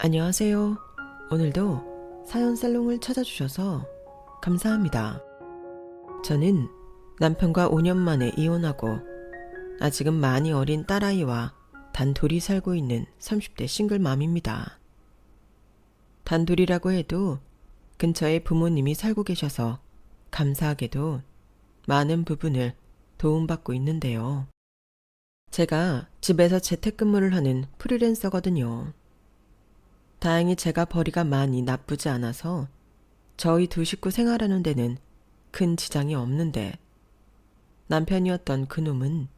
안녕하세요. 오늘도 사연 살롱을 찾아주셔서 감사합니다. 저는 남편과 5년 만에 이혼하고 아직은 많이 어린 딸아이와 단둘이 살고 있는 30대 싱글맘입니다. 단둘이라고 해도 근처에 부모님이 살고 계셔서 감사하게도 많은 부분을 도움받고 있는데요. 제가 집에서 재택근무를 하는 프리랜서거든요. 다행히 제가 벌이가 많이 나쁘지 않아서 저희 두 식구 생활하는 데는 큰 지장이 없는데 남편이었던 그놈은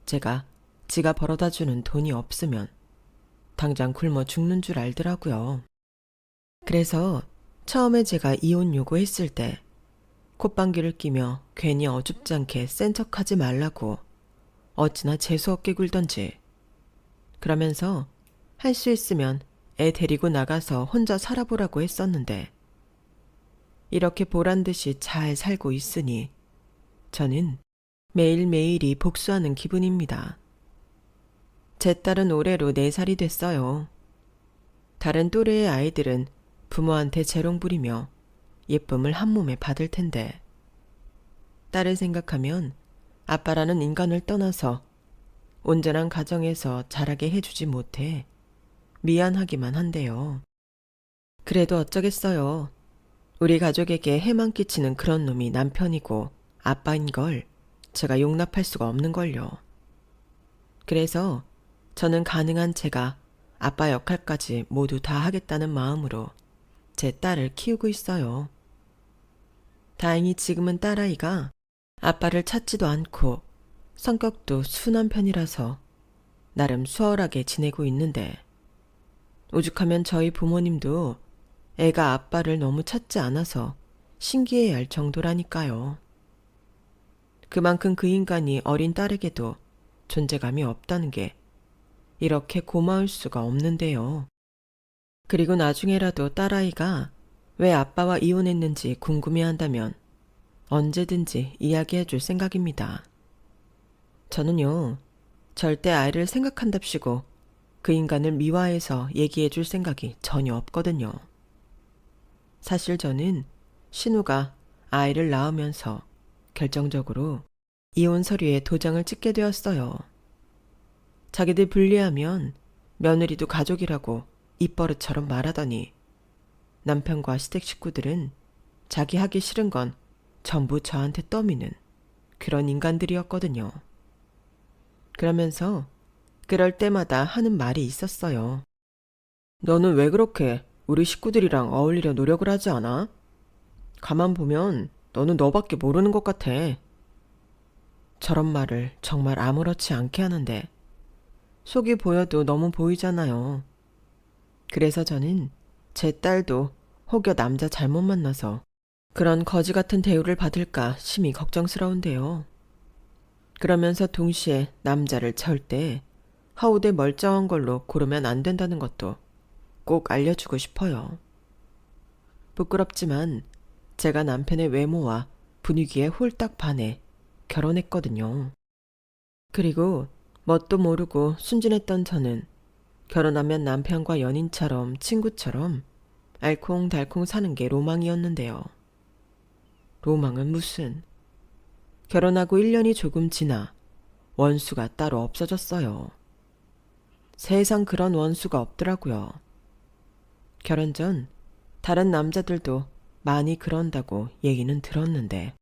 제가 지가 벌어다 주는 돈이 없으면 당장 굶어 죽는 줄 알더라고요. 그래서 처음에 제가 이혼 요구했을 때 콧방귀를 끼며 괜히 어줍지 않게 센 척하지 말라고 어찌나 재수없게 굴던지 그러면서 할 수 있으면 애 데리고 나가서 혼자 살아보라고 했었는데 이렇게 보란듯이 잘 살고 있으니 저는 매일매일이 복수하는 기분입니다. 제 딸은 올해로 4살이 됐어요. 다른 또래의 아이들은 부모한테 재롱 부리며 예쁨을 한 몸에 받을 텐데 딸을 생각하면 아빠라는 인간을 떠나서 온전한 가정에서 자라게 해주지 못해 미안하기만 한데요. 그래도 어쩌겠어요. 우리 가족에게 해만 끼치는 그런 놈이 남편이고 아빠인 걸 제가 용납할 수가 없는걸요. 그래서 저는 가능한 제가 아빠 역할까지 모두 다 하겠다는 마음으로 제 딸을 키우고 있어요. 다행히 지금은 딸아이가 아빠를 찾지도 않고 성격도 순한 편이라서 나름 수월하게 지내고 있는데 오죽하면 저희 부모님도 애가 아빠를 너무 찾지 않아서 신기해할 정도라니까요. 그만큼 그 인간이 어린 딸에게도 존재감이 없다는 게 이렇게 고마울 수가 없는데요. 그리고 나중에라도 딸아이가 왜 아빠와 이혼했는지 궁금해한다면 언제든지 이야기해 줄 생각입니다. 저는요, 절대 아이를 생각한답시고 그 인간을 미화해서 얘기해 줄 생각이 전혀 없거든요. 사실 저는 신우가 아이를 낳으면서 결정적으로 이혼 서류에 도장을 찍게 되었어요. 자기들 분리하면 며느리도 가족이라고 입버릇처럼 말하더니 남편과 시댁 식구들은 자기 하기 싫은 건 전부 저한테 떠미는 그런 인간들이었거든요. 그러면서 그럴 때마다 하는 말이 있었어요. 너는 왜 그렇게 우리 식구들이랑 어울리려 노력을 하지 않아? 가만 보면 너는 너밖에 모르는 것 같아. 저런 말을 정말 아무렇지 않게 하는데 속이 보여도 너무 보이잖아요. 그래서 저는 제 딸도 혹여 남자 잘못 만나서 그런 거지 같은 대우를 받을까 심히 걱정스러운데요. 그러면서 동시에 남자를 절대 하우대 멀쩡한 걸로 고르면 안 된다는 것도 꼭 알려주고 싶어요. 부끄럽지만 제가 남편의 외모와 분위기에 홀딱 반해 결혼했거든요. 그리고 뭣도 모르고 순진했던 저는 결혼하면 남편과 연인처럼 친구처럼 알콩달콩 사는 게 로망이었는데요. 로망은 무슨. 결혼하고 1년이 조금 지나 원수가 따로 없어졌어요. 세상 그런 원수가 없더라고요. 결혼 전 다른 남자들도 많이 그런다고 얘기는 들었는데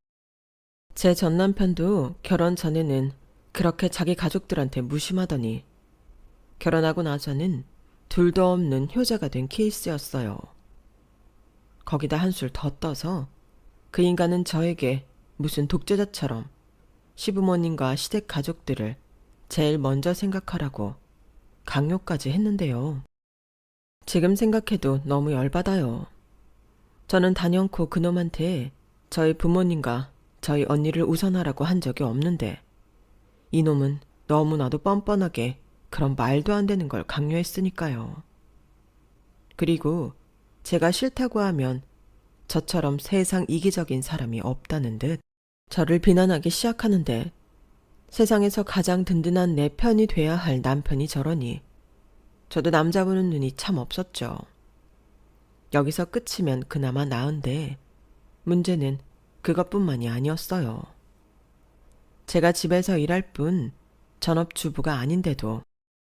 제 전 남편도 결혼 전에는 그렇게 자기 가족들한테 무심하더니 결혼하고 나서는 둘도 없는 효자가 된 케이스였어요. 거기다 한술 더 떠서 그 인간은 저에게 무슨 독재자처럼 시부모님과 시댁 가족들을 제일 먼저 생각하라고 강요까지 했는데요. 지금 생각해도 너무 열받아요. 저는 단연코 그놈한테 저희 부모님과 저희 언니를 우선하라고 한 적이 없는데 이놈은 너무나도 뻔뻔하게 그런 말도 안 되는 걸 강요했으니까요. 그리고 제가 싫다고 하면 저처럼 세상 이기적인 사람이 없다는 듯 저를 비난하기 시작하는데 세상에서 가장 든든한 내 편이 돼야 할 남편이 저러니 저도 남자 보는 눈이 참 없었죠. 여기서 끝이면 그나마 나은데 문제는 그것뿐만이 아니었어요. 제가 집에서 일할 뿐 전업주부가 아닌데도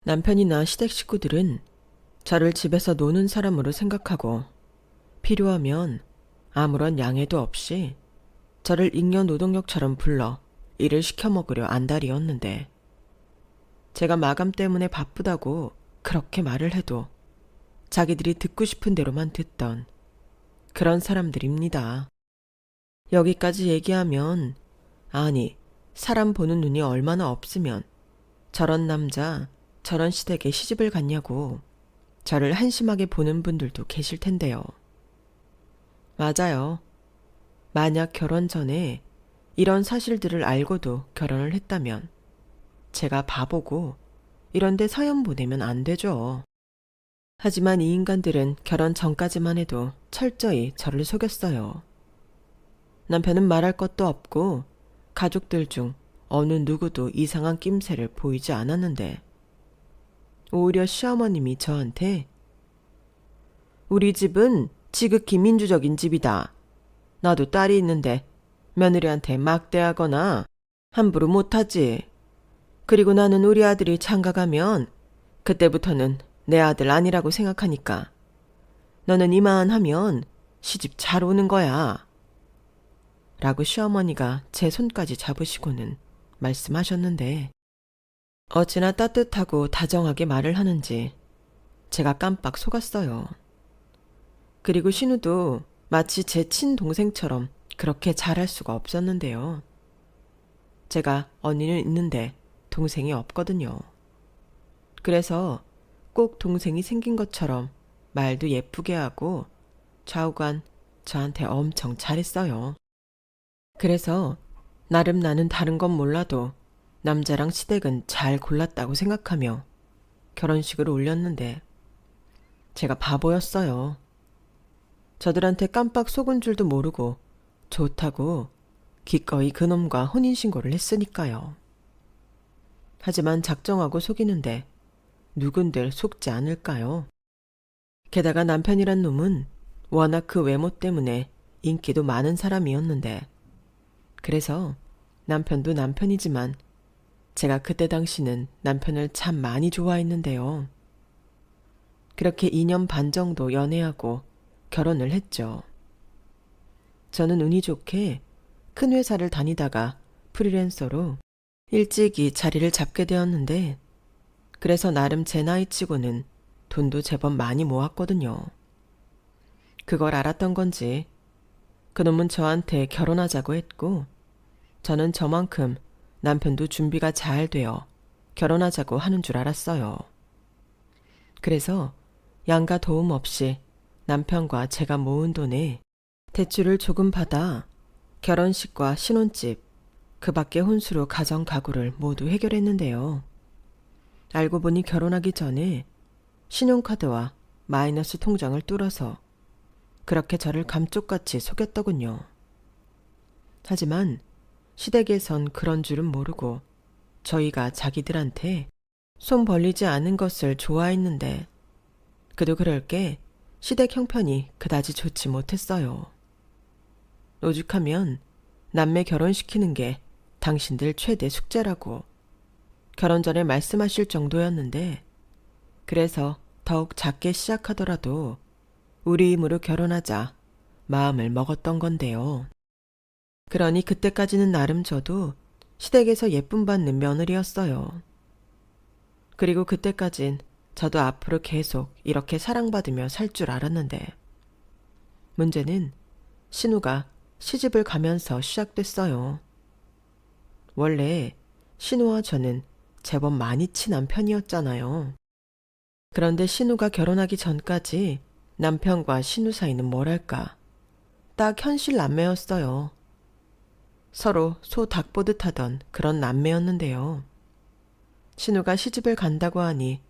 남편이나 시댁 식구들은 저를 집에서 노는 사람으로 생각하고 필요하면 아무런 양해도 없이 저를 잉여 노동력처럼 불러 일을 시켜 먹으려 안달이었는데 제가 마감 때문에 바쁘다고 그렇게 말을 해도 자기들이 듣고 싶은 대로만 듣던 그런 사람들입니다. 여기까지 얘기하면 아니 사람 보는 눈이 얼마나 없으면 저런 남자 저런 시댁에 시집을 갔냐고 저를 한심하게 보는 분들도 계실 텐데요. 맞아요. 만약 결혼 전에 이런 사실들을 알고도 결혼을 했다면 제가 바보고 이런데 사연 보내면 안 되죠. 하지만 이 인간들은 결혼 전까지만 해도 철저히 저를 속였어요. 남편은 말할 것도 없고 가족들 중 어느 누구도 이상한 낌새를 보이지 않았는데 오히려 시어머님이 저한테 우리 집은 지극히 민주적인 집이다. 나도 딸이 있는데 며느리한테 막대하거나 함부로 못하지. 그리고 나는 우리 아들이 장가가면 그때부터는 내 아들 아니라고 생각하니까 너는 이만하면 시집 잘 오는 거야. 라고 시어머니가 제 손까지 잡으시고는 말씀하셨는데 어찌나 따뜻하고 다정하게 말을 하는지 제가 깜빡 속았어요. 그리고 신우도 마치 제 친동생처럼 그렇게 잘할 수가 없었는데요. 제가 언니는 있는데 동생이 없거든요. 그래서 꼭 동생이 생긴 것처럼 말도 예쁘게 하고 좌우간 저한테 엄청 잘했어요. 그래서 나름 나는 다른 건 몰라도 남자랑 시댁은 잘 골랐다고 생각하며 결혼식을 올렸는데 제가 바보였어요. 저들한테 깜빡 속은 줄도 모르고 좋다고 기꺼이 그놈과 혼인신고를 했으니까요. 하지만 작정하고 속이는데 누군들 속지 않을까요? 게다가 남편이란 놈은 워낙 그 외모 때문에 인기도 많은 사람이었는데 그래서 남편도 남편이지만 제가 그때 당시는 남편을 참 많이 좋아했는데요. 그렇게 2년 반 정도 연애하고 결혼을 했죠. 저는 운이 좋게 큰 회사를 다니다가 프리랜서로 일찍이 자리를 잡게 되었는데 그래서 나름 제 나이치고는 돈도 제법 많이 모았거든요. 그걸 알았던 건지 그놈은 저한테 결혼하자고 했고 저는 저만큼 남편도 준비가 잘 되어 결혼하자고 하는 줄 알았어요. 그래서 양가 도움 없이 남편과 제가 모은 돈에 대출을 조금 받아 결혼식과 신혼집, 그 밖에 혼수로 가정 가구를 모두 해결했는데요. 알고 보니 결혼하기 전에 신용카드와 마이너스 통장을 뚫어서 그렇게 저를 감쪽같이 속였더군요. 하지만 시댁에선 그런 줄은 모르고 저희가 자기들한테 손 벌리지 않은 것을 좋아했는데 그도 그럴 게 시댁 형편이 그다지 좋지 못했어요. 오죽하면 남매 결혼시키는 게 당신들 최대 숙제라고 결혼 전에 말씀하실 정도였는데 그래서 더욱 작게 시작하더라도 우리 힘으로 결혼하자 마음을 먹었던 건데요. 그러니 그때까지는 나름 저도 시댁에서 예쁨 받는 며느리였어요. 그리고 그때까진 저도 앞으로 계속 이렇게 사랑받으며 살 줄 알았는데 문제는 신우가 시집을 가면서 시작됐어요. 원래 신우와 저는 제법 많이 친한 편이었잖아요. 그런데 신우가 결혼하기 전까지 남편과 신우 사이는 뭐랄까 딱 현실 남매였어요. 서로 소 닭 보듯 하던 그런 남매였는데요. 신우가 시집을 간다고 하니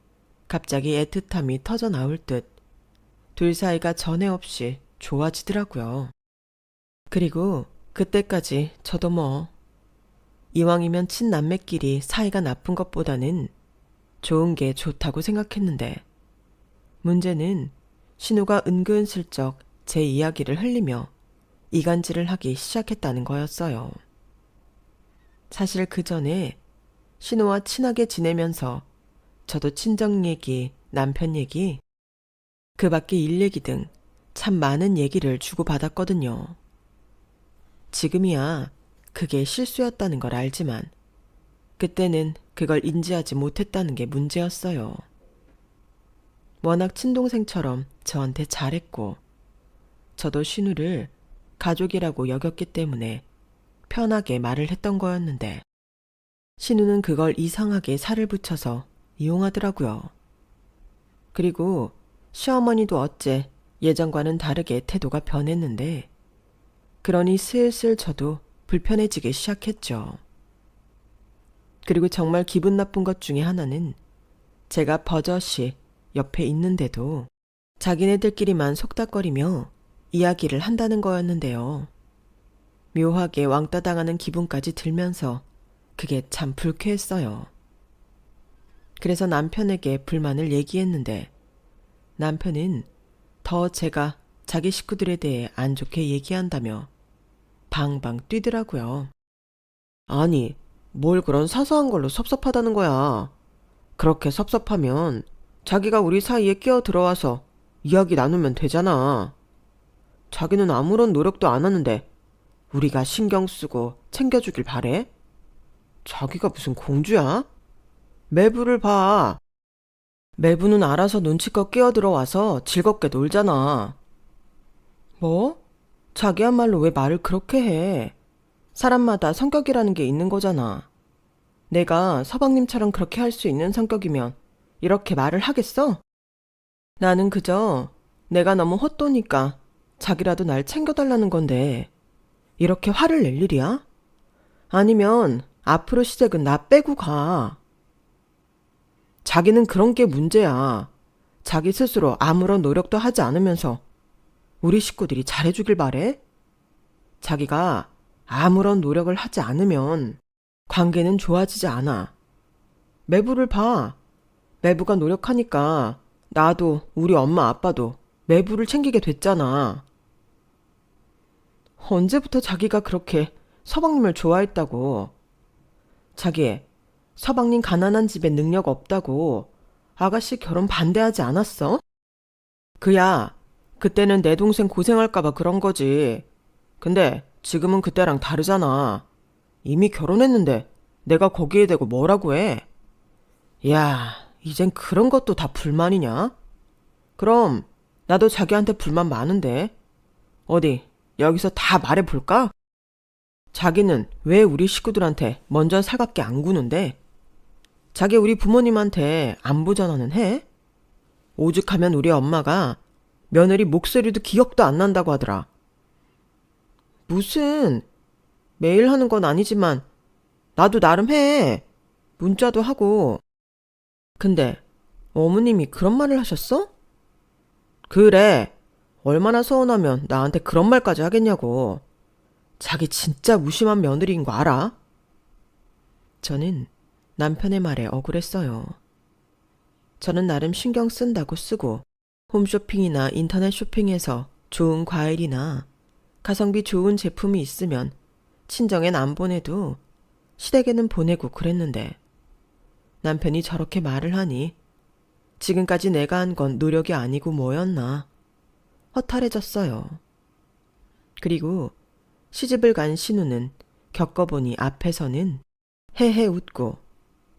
갑자기 애틋함이 터져 나올 듯 둘 사이가 전에 없이 좋아지더라고요. 그리고 그때까지 저도 뭐 이왕이면 친남매끼리 사이가 나쁜 것보다는 좋은 게 좋다고 생각했는데 문제는 신우가 은근슬쩍 제 이야기를 흘리며 이간질을 하기 시작했다는 거였어요. 사실 그 전에 신우와 친하게 지내면서 저도 친정 얘기, 남편 얘기, 그 밖에 일 얘기 등 참 많은 얘기를 주고받았거든요. 지금이야 그게 실수였다는 걸 알지만 그때는 그걸 인지하지 못했다는 게 문제였어요. 워낙 친동생처럼 저한테 잘했고 저도 신우를 가족이라고 여겼기 때문에 편하게 말을 했던 거였는데 신우는 그걸 이상하게 살을 붙여서 이용하더라고요. 그리고 시어머니도 어째 예전과는 다르게 태도가 변했는데 그러니 슬슬 저도 불편해지기 시작했죠. 그리고 정말 기분 나쁜 것 중에 하나는 제가 버젓이 옆에 있는데도 자기네들끼리만 속닥거리며 이야기를 한다는 거였는데요. 묘하게 왕따 당하는 기분까지 들면서 그게 참 불쾌했어요. 그래서 남편에게 불만을 얘기했는데 남편은 더 제가 자기 식구들에 대해 안 좋게 얘기한다며 방방 뛰더라고요. 아니, 뭘 그런 사소한 걸로 섭섭하다는 거야. 그렇게 섭섭하면 자기가 우리 사이에 끼어 들어와서 이야기 나누면 되잖아. 자기는 아무런 노력도 안 하는데 우리가 신경 쓰고 챙겨주길 바래? 자기가 무슨 공주야? 매부를 봐. 매부는 알아서 눈치껏 끼어들어와서 즐겁게 놀잖아. 뭐? 자기야말로 왜 말을 그렇게 해? 사람마다 성격이라는 게 있는 거잖아. 내가 서방님처럼 그렇게 할 수 있는 성격이면 이렇게 말을 하겠어? 나는 그저 내가 너무 헛도니까 자기라도 날 챙겨달라는 건데 이렇게 화를 낼 일이야? 아니면 앞으로 시댁은 나 빼고 가. 자기는 그런 게 문제야. 자기 스스로 아무런 노력도 하지 않으면서 우리 식구들이 잘해주길 바래? 자기가 아무런 노력을 하지 않으면 관계는 좋아지지 않아. 매부를 봐. 매부가 노력하니까 나도 우리 엄마 아빠도 매부를 챙기게 됐잖아. 언제부터 자기가 그렇게 서방님을 좋아했다고. 자기, 서방님 가난한 집에 능력 없다고 아가씨 결혼 반대하지 않았어? 그야, 그때는 내 동생 고생할까봐 그런 거지. 근데 지금은 그때랑 다르잖아. 이미 결혼했는데 내가 거기에 대고 뭐라고 해? 야, 이젠 그런 것도 다 불만이냐? 그럼 나도 자기한테 불만 많은데. 어디 여기서 다 말해볼까? 자기는 왜 우리 식구들한테 먼저 살갑게 안 구는데? 자기 우리 부모님한테 안부 전화는 해? 오죽하면 우리 엄마가 며느리 목소리도 기억도 안 난다고 하더라. 무슨 매일 하는 건 아니지만 나도 나름 해. 문자도 하고. 근데 어머님이 그런 말을 하셨어? 그래. 얼마나 서운하면 나한테 그런 말까지 하겠냐고. 자기 진짜 무심한 며느리인 거 알아? 저는 남편의 말에 억울했어요. 저는 나름 신경 쓴다고 쓰고 홈쇼핑이나 인터넷 쇼핑에서 좋은 과일이나 가성비 좋은 제품이 있으면 친정엔 안 보내도 시댁에는 보내고 그랬는데 남편이 저렇게 말을 하니 지금까지 내가 한 건 노력이 아니고 뭐였나 허탈해졌어요. 그리고 시집을 간 신우는 겪어보니 앞에서는 헤헤 웃고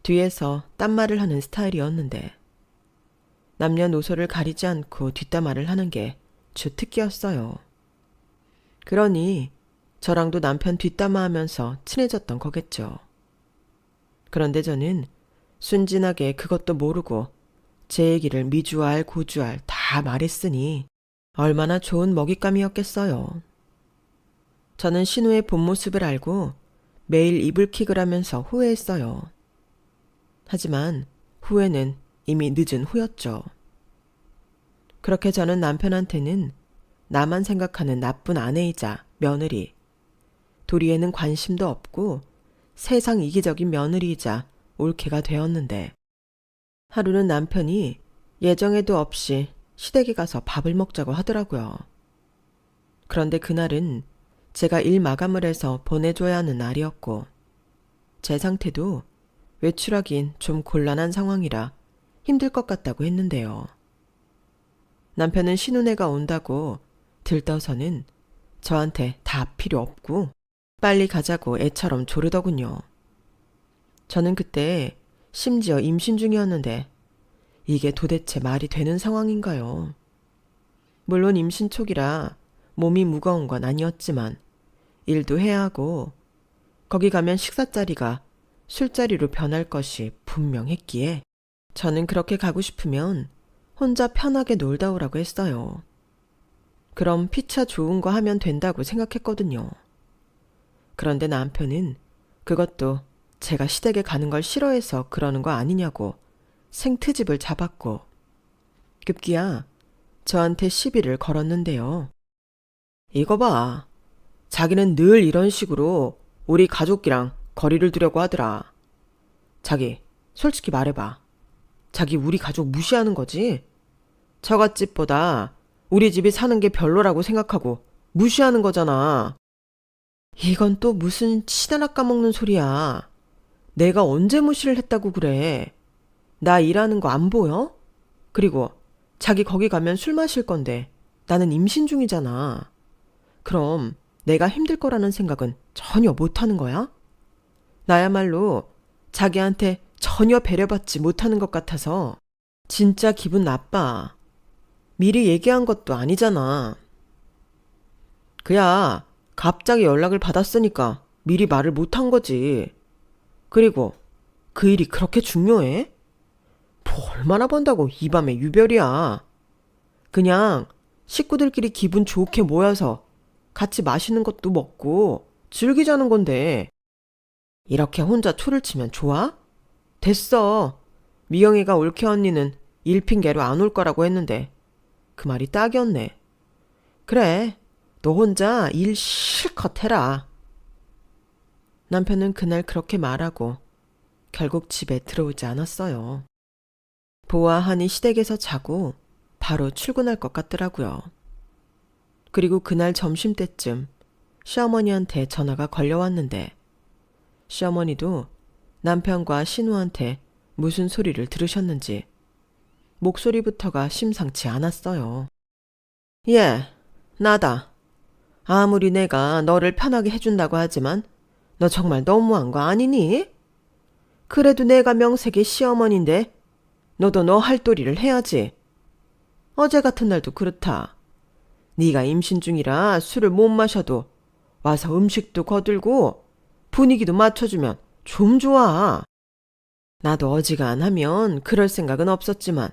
뒤에서 딴말을 하는 스타일이었는데 남녀노소를 가리지 않고 뒷담화를 하는 게 주특기였어요. 그러니 저랑도 남편 뒷담화하면서 친해졌던 거겠죠. 그런데 저는 순진하게 그것도 모르고 제 얘기를 미주알 고주알 다 말했으니 얼마나 좋은 먹잇감이었겠어요. 저는 신우의 본 모습을 알고 매일 이불킥을 하면서 후회했어요. 하지만 후회는 이미 늦은 후였죠. 그렇게 저는 남편한테는 나만 생각하는 나쁜 아내이자 며느리, 도리에는 관심도 없고 세상 이기적인 며느리이자 올케가 되었는데 하루는 남편이 예정에도 없이 시댁에 가서 밥을 먹자고 하더라고요. 그런데 그날은 제가 일 마감을 해서 보내줘야 하는 날이었고, 제 상태도 외출하긴 좀 곤란한 상황이라 힘들 것 같다고 했는데요. 남편은 신혼애가 온다고 들떠서는 저한테 다 필요 없고 빨리 가자고 애처럼 조르더군요. 저는 그때 심지어 임신 중이었는데 이게 도대체 말이 되는 상황인가요? 물론 임신 초기라 몸이 무거운 건 아니었지만 일도 해야 하고 거기 가면 식사자리가 술자리로 변할 것이 분명했기에 저는 그렇게 가고 싶으면 혼자 편하게 놀다 오라고 했어요. 그럼 피차 좋은 거 하면 된다고 생각했거든요. 그런데 남편은 그것도 제가 시댁에 가는 걸 싫어해서 그러는 거 아니냐고 생트집을 잡았고 급기야 저한테 시비를 걸었는데요. 이거 봐. 자기는 늘 이런 식으로 우리 가족이랑 거리를 두려고 하더라. 자기, 솔직히 말해봐. 자기 우리 가족 무시하는 거지? 처갓집보다 우리 집이 사는 게 별로라고 생각하고 무시하는 거잖아. 이건 또 무슨 치다나 까먹는 소리야. 내가 언제 무시를 했다고 그래. 나 일하는 거 안 보여? 그리고 자기 거기 가면 술 마실 건데 나는 임신 중이잖아. 그럼 내가 힘들 거라는 생각은 전혀 못하는 거야? 나야말로 자기한테 전혀 배려받지 못하는 것 같아서 진짜 기분 나빠. 미리 얘기한 것도 아니잖아. 그야 갑자기 연락을 받았으니까 미리 말을 못한 거지. 그리고 그 일이 그렇게 중요해? 뭐 얼마나 번다고 이 밤에 유별이야. 그냥 식구들끼리 기분 좋게 모여서 같이 맛있는 것도 먹고 즐기자는 건데 이렇게 혼자 초를 치면 좋아? 됐어. 미영이가 올케 언니는 일 핑계로 안 올 거라고 했는데 그 말이 딱이었네. 그래, 너 혼자 일 실컷 해라. 남편은 그날 그렇게 말하고 결국 집에 들어오지 않았어요. 보아하니 시댁에서 자고 바로 출근할 것 같더라고요. 그리고 그날 점심때쯤 시어머니한테 전화가 걸려왔는데 시어머니도 남편과 신우한테 무슨 소리를 들으셨는지 목소리부터가 심상치 않았어요. 예, 나다. 아무리 내가 너를 편하게 해준다고 하지만 너 정말 너무한 거 아니니? 그래도 내가 명색의 시어머니인데 너도 너 할 도리를 해야지. 어제 같은 날도 그렇다. 네가 임신 중이라 술을 못 마셔도 와서 음식도 거들고 분위기도 맞춰주면 좀 좋아. 나도 어지간하면 그럴 생각은 없었지만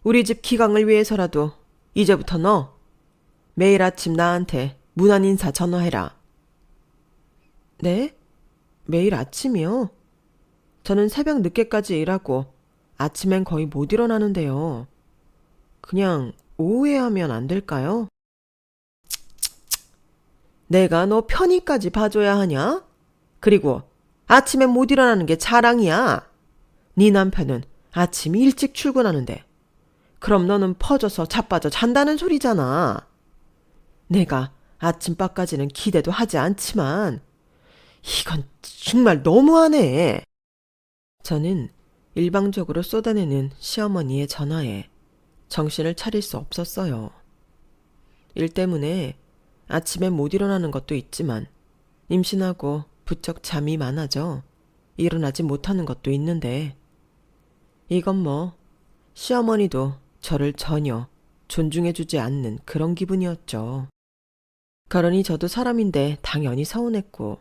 우리 집 기강을 위해서라도 이제부터 너 매일 아침 나한테 문안 인사 전화해라. 네? 매일 아침이요? 저는 새벽 늦게까지 일하고 아침엔 거의 못 일어나는데요. 그냥 오후에 하면 안 될까요? 내가 너 편의까지 봐줘야 하냐? 그리고 아침에 못 일어나는 게 자랑이야. 네 남편은 아침 일찍 출근하는데 그럼 너는 퍼져서 자빠져 잔다는 소리잖아. 내가 아침밥까지는 기대도 하지 않지만 이건 정말 너무하네. 저는 일방적으로 쏟아내는 시어머니의 전화에 정신을 차릴 수 없었어요. 일 때문에 아침에 못 일어나는 것도 있지만 임신하고 부쩍 잠이 많아져 일어나지 못하는 것도 있는데 이건 뭐 시어머니도 저를 전혀 존중해주지 않는 그런 기분이었죠. 그러니 저도 사람인데 당연히 서운했고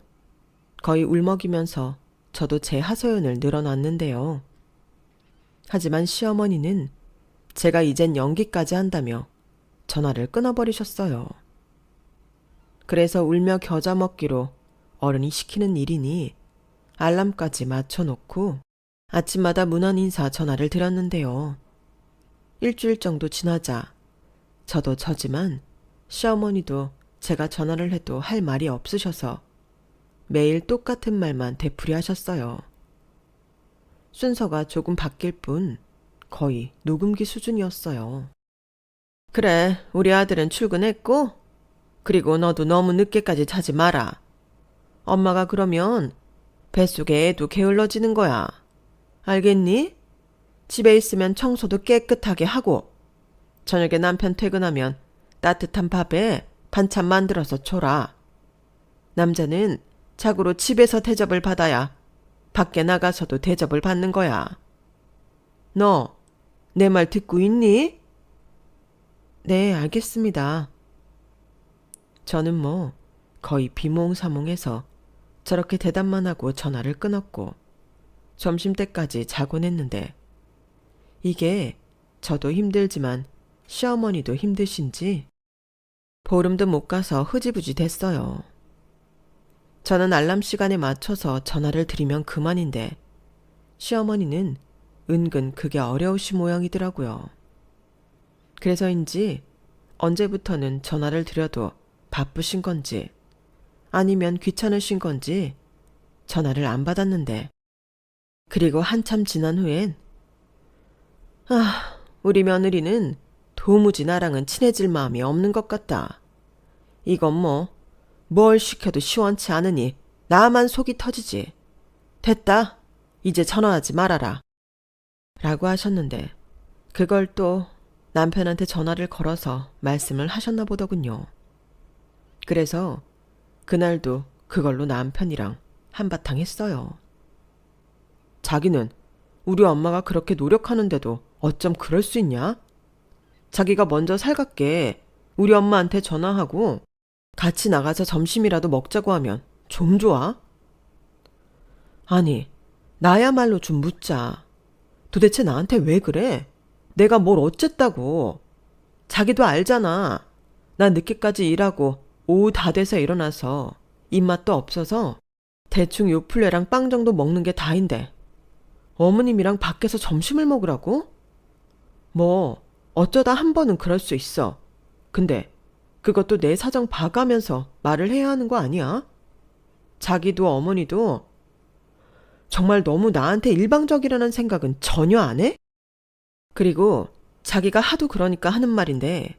거의 울먹이면서 저도 제 하소연을 늘어놨는데요. 하지만 시어머니는 제가 이젠 연기까지 한다며 전화를 끊어버리셨어요. 그래서 울며 겨자 먹기로 어른이 시키는 일이니 알람까지 맞춰놓고 아침마다 문안 인사 전화를 드렸는데요. 일주일 정도 지나자 저도 저지만 시어머니도 제가 전화를 해도 할 말이 없으셔서 매일 똑같은 말만 되풀이하셨어요. 순서가 조금 바뀔 뿐 거의 녹음기 수준이었어요. 그래, 우리 아들은 출근했고? 그리고 너도 너무 늦게까지 자지 마라. 엄마가 그러면 뱃속에 애도 게을러지는 거야. 알겠니? 집에 있으면 청소도 깨끗하게 하고 저녁에 남편 퇴근하면 따뜻한 밥에 반찬 만들어서 줘라. 남자는 자고로 집에서 대접을 받아야 밖에 나가서도 대접을 받는 거야. 너, 내 말 듣고 있니? 네, 알겠습니다. 저는 거의 비몽사몽해서 저렇게 대답만 하고 전화를 끊었고 점심때까지 자곤 했는데 이게 저도 힘들지만 시어머니도 힘드신지 보름도 못 가서 흐지부지 됐어요. 저는 알람 시간에 맞춰서 전화를 드리면 그만인데 시어머니는 은근 그게 어려우신 모양이더라고요. 그래서인지 언제부터는 전화를 드려도 바쁘신 건지 아니면 귀찮으신 건지 전화를 안 받았는데 그리고 한참 지난 후엔 우리 며느리는 도무지 나랑은 친해질 마음이 없는 것 같다. 이건 뭘 시켜도 시원치 않으니 나만 속이 터지지. 됐다. 이제 전화하지 말아라. 라고 하셨는데 그걸 또 남편한테 전화를 걸어서 말씀을 하셨나 보더군요. 그래서 그날도 그걸로 남편이랑 한바탕 했어요. 자기는 우리 엄마가 그렇게 노력하는데도 어쩜 그럴 수 있냐? 자기가 먼저 살갑게 우리 엄마한테 전화하고 같이 나가서 점심이라도 먹자고 하면 좀 좋아? 아니, 나야말로 좀 묻자. 도대체 나한테 왜 그래? 내가 뭘 어쨌다고. 자기도 알잖아. 나 늦게까지 일하고 오후 다 돼서 일어나서 입맛도 없어서 대충 요플레랑 빵 정도 먹는 게 다인데 어머님이랑 밖에서 점심을 먹으라고? 어쩌다 한 번은 그럴 수 있어. 근데 그것도 내 사정 봐가면서 말을 해야 하는 거 아니야? 자기도 어머니도 정말 너무 나한테 일방적이라는 생각은 전혀 안 해? 그리고 자기가 하도 그러니까 하는 말인데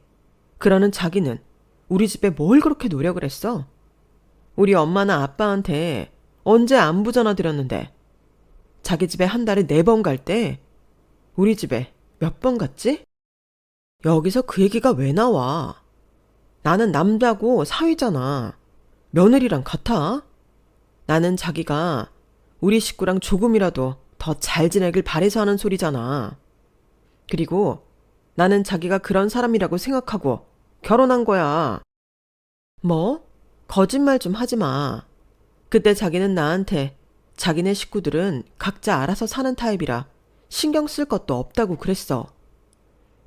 그러는 자기는 우리 집에 뭘 그렇게 노력을 했어? 우리 엄마나 아빠한테 언제 안부 전화 드렸는데 자기 집에 한 달에 4번 갈 때 우리 집에 몇 번 갔지? 여기서 그 얘기가 왜 나와? 나는 남자고 사위잖아. 며느리랑 같아? 나는 자기가 우리 식구랑 조금이라도 더 잘 지내길 바래서 하는 소리잖아. 그리고 나는 자기가 그런 사람이라고 생각하고 결혼한 거야. 거짓말 좀 하지 마. 그때 자기는 나한테 자기네 식구들은 각자 알아서 사는 타입이라 신경 쓸 것도 없다고 그랬어.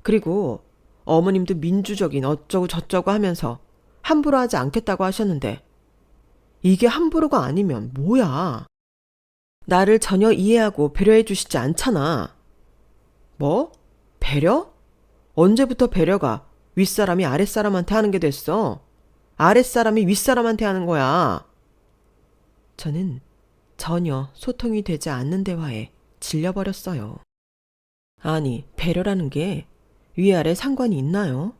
그리고 어머님도 민주적인 어쩌고 저쩌고 하면서 함부로 하지 않겠다고 하셨는데 이게 함부로가 아니면 뭐야? 나를 전혀 이해하고 배려해 주시지 않잖아. 배려? 언제부터 배려가 윗사람이 아랫사람한테 하는 게 됐어? 아랫사람이 윗사람한테 하는 거야. 저는 전혀 소통이 되지 않는 대화에 질려버렸어요. 아니, 배려라는 게 위아래 상관이 있나요?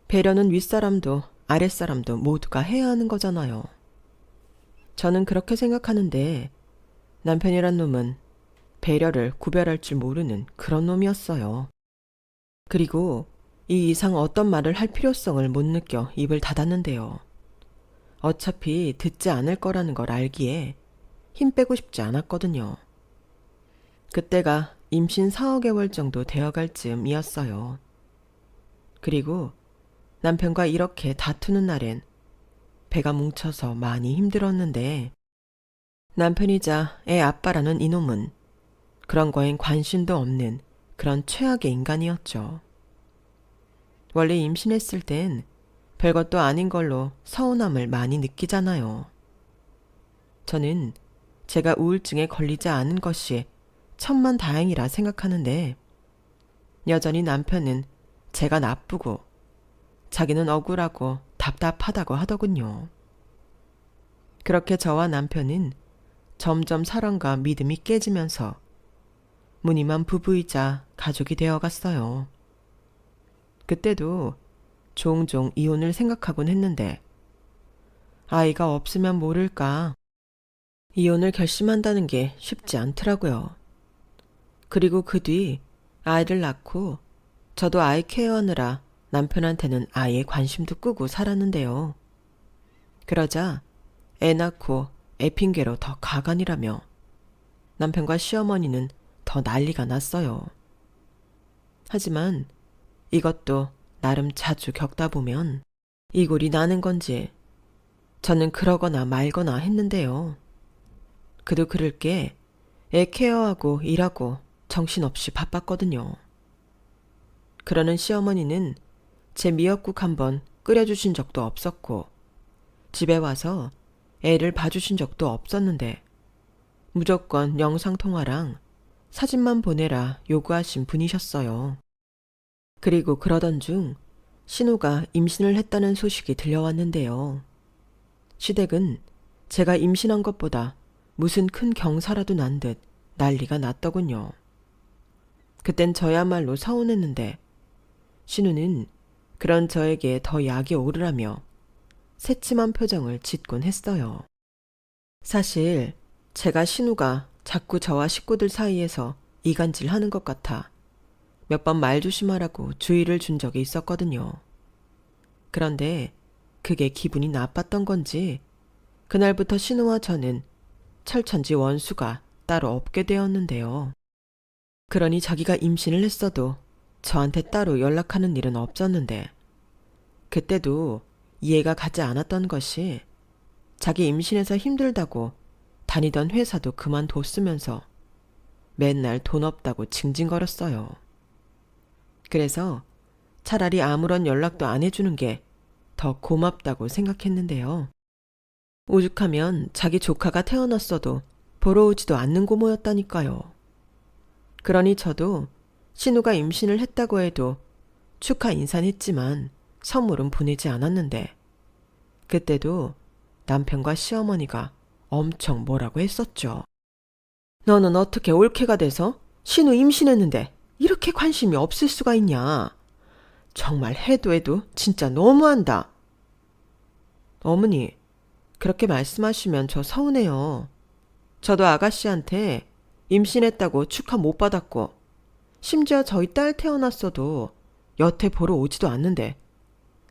배려는 윗사람도 아랫사람도 모두가 해야 하는 거잖아요. 저는 그렇게 생각하는데 남편이란 놈은 배려를 구별할 줄 모르는 그런 놈이었어요. 그리고 이 이상 어떤 말을 할 필요성을 못 느껴 입을 닫았는데요. 어차피 듣지 않을 거라는 걸 알기에 힘 빼고 싶지 않았거든요. 그때가 임신 4~5개월 정도 되어갈 즈음이었어요. 그리고 남편과 이렇게 다투는 날엔 배가 뭉쳐서 많이 힘들었는데 남편이자 애 아빠라는 이놈은 그런 거엔 관심도 없는 그런 최악의 인간이었죠. 원래 임신했을 땐 별것도 아닌 걸로 서운함을 많이 느끼잖아요. 저는 제가 우울증에 걸리지 않은 것이 천만다행이라 생각하는데 여전히 남편은 제가 나쁘고 자기는 억울하고 답답하다고 하더군요. 그렇게 저와 남편은 점점 사랑과 믿음이 깨지면서 무늬만 부부이자 가족이 되어갔어요. 그때도 종종 이혼을 생각하곤 했는데 아이가 없으면 모를까. 이혼을 결심한다는 게 쉽지 않더라고요. 그리고 그 뒤 아이를 낳고 저도 아이 케어하느라 남편한테는 아예 관심도 끄고 살았는데요. 그러자 애 낳고 애 핑계로 더 가관이라며 남편과 시어머니는 더 난리가 났어요. 하지만 이것도 나름 자주 겪다 보면 이골이 나는 건지 저는 그러거나 말거나 했는데요. 그도 그럴 게 애 케어하고 일하고 정신없이 바빴거든요. 그러는 시어머니는 제 미역국 한번 끓여주신 적도 없었고 집에 와서 애를 봐주신 적도 없었는데 무조건 영상통화랑 사진만 보내라 요구하신 분이셨어요. 그리고 그러던 중 신우가 임신을 했다는 소식이 들려왔는데요. 시댁은 제가 임신한 것보다 무슨 큰 경사라도 난 듯 난리가 났더군요. 그땐 저야말로 서운했는데 신우는 그런 저에게 더 약이 오르라며 새침한 표정을 짓곤 했어요. 사실 제가 신우가 자꾸 저와 식구들 사이에서 이간질하는 것 같아 몇 번 말 조심하라고 주의를 준 적이 있었거든요. 그런데 그게 기분이 나빴던 건지 그날부터 신우와 저는 철천지 원수가 따로 없게 되었는데요. 그러니 자기가 임신을 했어도 저한테 따로 연락하는 일은 없었는데 그때도 이해가 가지 않았던 것이 자기 임신해서 힘들다고 다니던 회사도 그만뒀으면서 맨날 돈 없다고 징징거렸어요. 그래서 차라리 아무런 연락도 안 해주는 게 더 고맙다고 생각했는데요. 오죽하면 자기 조카가 태어났어도 보러 오지도 않는 고모였다니까요. 그러니 저도 신우가 임신을 했다고 해도 축하 인사는 했지만 선물은 보내지 않았는데 그때도 남편과 시어머니가 엄청 뭐라고 했었죠. 너는 어떻게 올케가 돼서 신우 임신했는데 이렇게 관심이 없을 수가 있냐. 정말 해도 해도 진짜 너무한다. 어머니, 그렇게 말씀하시면 저 서운해요. 저도 아가씨한테 임신했다고 축하 못 받았고 심지어 저희 딸 태어났어도 여태 보러 오지도 않는데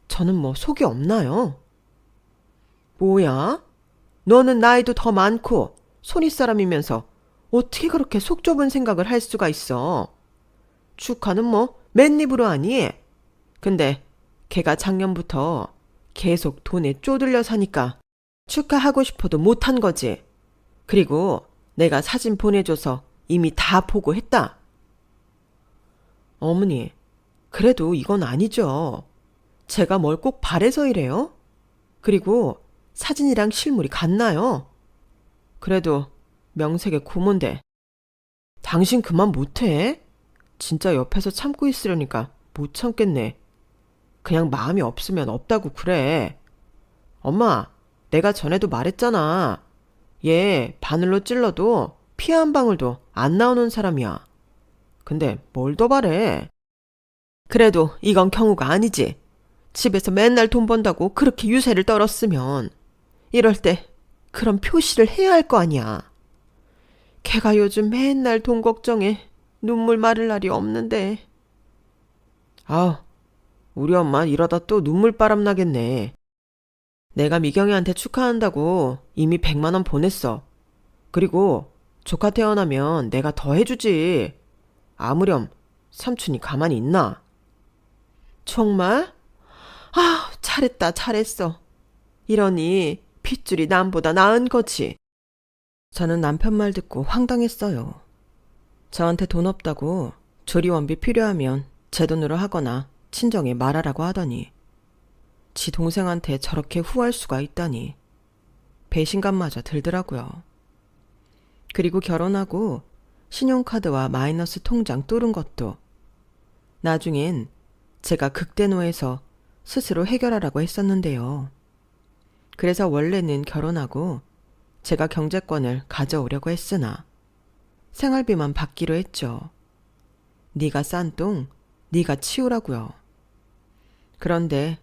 저는 뭐 속이 없나요? 뭐야? 너는 나이도 더 많고 손윗사람이면서 어떻게 그렇게 속 좁은 생각을 할 수가 있어? 축하는 뭐 맨입으로 하니? 근데 걔가 작년부터 계속 돈에 쪼들려 사니까 축하하고 싶어도 못한 거지. 그리고 내가 사진 보내줘서 이미 다 보고 했다. 어머니, 그래도 이건 아니죠. 제가 뭘 꼭 바래서 이래요? 그리고 사진이랑 실물이 같나요? 그래도 명색의 고모인데. 당신 그만 못해? 진짜 옆에서 참고 있으려니까 못 참겠네. 그냥 마음이 없으면 없다고 그래. 엄마, 내가 전에도 말했잖아. 얘 바늘로 찔러도 피 한 방울도 안 나오는 사람이야. 근데 뭘 더 바래? 그래도 이건 경우가 아니지. 집에서 맨날 돈 번다고 그렇게 유세를 떨었으면 이럴 때 그런 표시를 해야 할 거 아니야. 걔가 요즘 맨날 돈 걱정에 눈물 마를 날이 없는데. 아우, 우리 엄마 이러다 또 눈물바람 나겠네. 내가 미경이한테 축하한다고 이미 100만 원 보냈어. 그리고 조카 태어나면 내가 더 해주지. 아무렴 삼촌이 가만히 있나? 정말? 아, 잘했다 잘했어. 이러니 핏줄이 남보다 나은 거지. 저는 남편 말 듣고 황당했어요. 저한테 돈 없다고 조리원비 필요하면 제 돈으로 하거나 친정에 말하라고 하더니 지 동생한테 저렇게 후할 수가 있다니 배신감마저 들더라고요. 그리고 결혼하고 신용카드와 마이너스 통장 뚫은 것도 나중엔 제가 극대노해서 스스로 해결하라고 했었는데요. 그래서 원래는 결혼하고 제가 경제권을 가져오려고 했으나 생활비만 받기로 했죠. 네가 싼 똥 네가 치우라고요. 그런데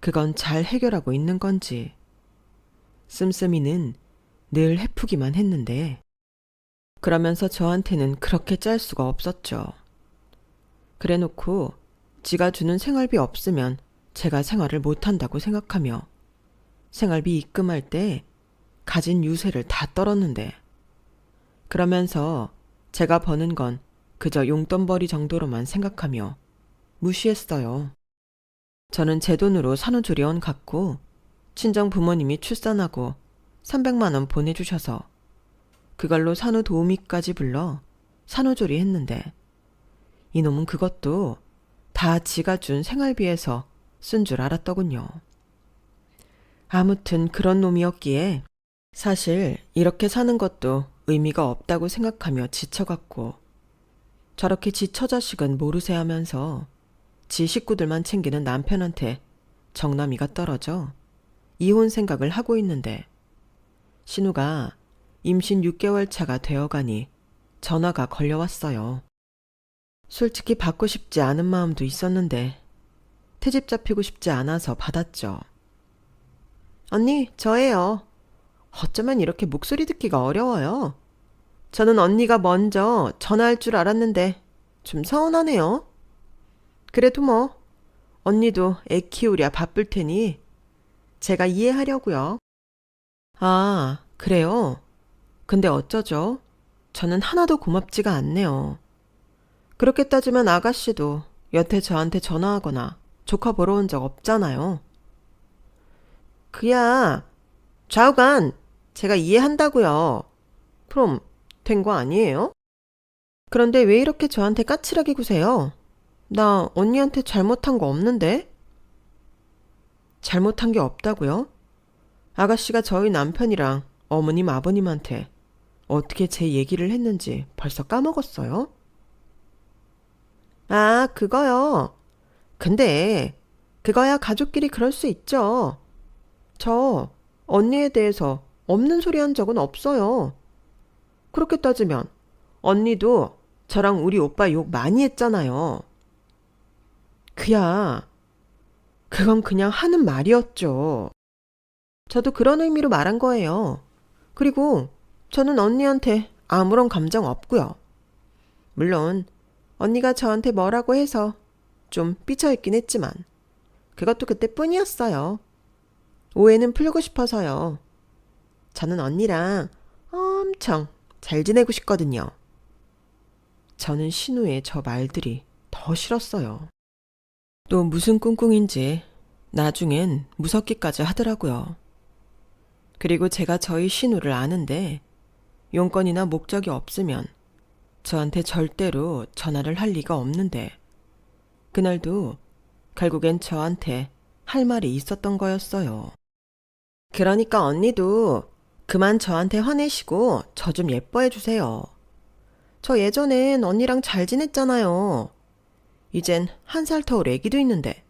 그건 잘 해결하고 있는 건지. 씀씀이는 늘 해프기만 했는데 그러면서 저한테는 그렇게 짤 수가 없었죠. 그래놓고 지가 주는 생활비 없으면 제가 생활을 못한다고 생각하며 생활비 입금할 때 가진 유세를 다 떨었는데 그러면서 제가 버는 건 그저 용돈벌이 정도로만 생각하며 무시했어요. 저는 제 돈으로 산후조리원 갔고 친정 부모님이 출산하고 300만 원 보내주셔서 그걸로 산후도우미까지 불러 산후조리 했는데 이놈은 그것도 다 지가 준 생활비에서 쓴 줄 알았더군요. 아무튼 그런 놈이었기에 사실 이렇게 사는 것도 의미가 없다고 생각하며 지쳐갔고 저렇게 지처 자식은 모르세 하면서 지 식구들만 챙기는 남편한테 정남이가 떨어져 이혼 생각을 하고 있는데 신우가 임신 6개월 차가 되어가니 전화가 걸려왔어요. 솔직히 받고 싶지 않은 마음도 있었는데 트집 잡히고 싶지 않아서 받았죠. 언니, 저예요. 어쩌면 이렇게 목소리 듣기가 어려워요. 저는 언니가 먼저 전화할 줄 알았는데 좀 서운하네요. 그래도 뭐 언니도 애 키우랴 바쁠 테니 제가 이해하려고요. 아, 그래요? 근데 어쩌죠? 저는 하나도 고맙지가 않네요. 그렇게 따지면 아가씨도 여태 저한테 전화하거나 조카 보러 온 적 없잖아요. 그야 좌우간 제가 이해한다고요. 그럼 된 거 아니에요? 그런데 왜 이렇게 저한테 까칠하게 구세요? 나 언니한테 잘못한 거 없는데? 잘못한 게 없다고요? 아가씨가 저희 남편이랑 어머님 아버님한테 어떻게 제 얘기를 했는지 벌써 까먹었어요? 아, 그거요. 근데 그거야 가족끼리 그럴 수 있죠. 저 언니에 대해서 없는 소리 한 적은 없어요. 그렇게 따지면 언니도 저랑 우리 오빠 욕 많이 했잖아요. 그야, 그건 그냥 하는 말이었죠. 저도 그런 의미로 말한 거예요. 그리고 저는 언니한테 아무런 감정 없고요. 물론 언니가 저한테 뭐라고 해서 좀 삐쳐있긴 했지만 그것도 그때뿐이었어요. 오해는 풀고 싶어서요. 저는 언니랑 엄청 잘 지내고 싶거든요. 저는 신우의 저 말들이 더 싫었어요. 또 무슨 꿍꿍인지 나중엔 무섭기까지 하더라고요. 그리고 제가 저희 신우를 아는데 용건이나 목적이 없으면 저한테 절대로 전화를 할 리가 없는데 그날도 결국엔 저한테 할 말이 있었던 거였어요. 그러니까 언니도 그만 저한테 화내시고 저 좀 예뻐해 주세요. 저 예전엔 언니랑 잘 지냈잖아요. 이젠 1살 터울 애기도 있는데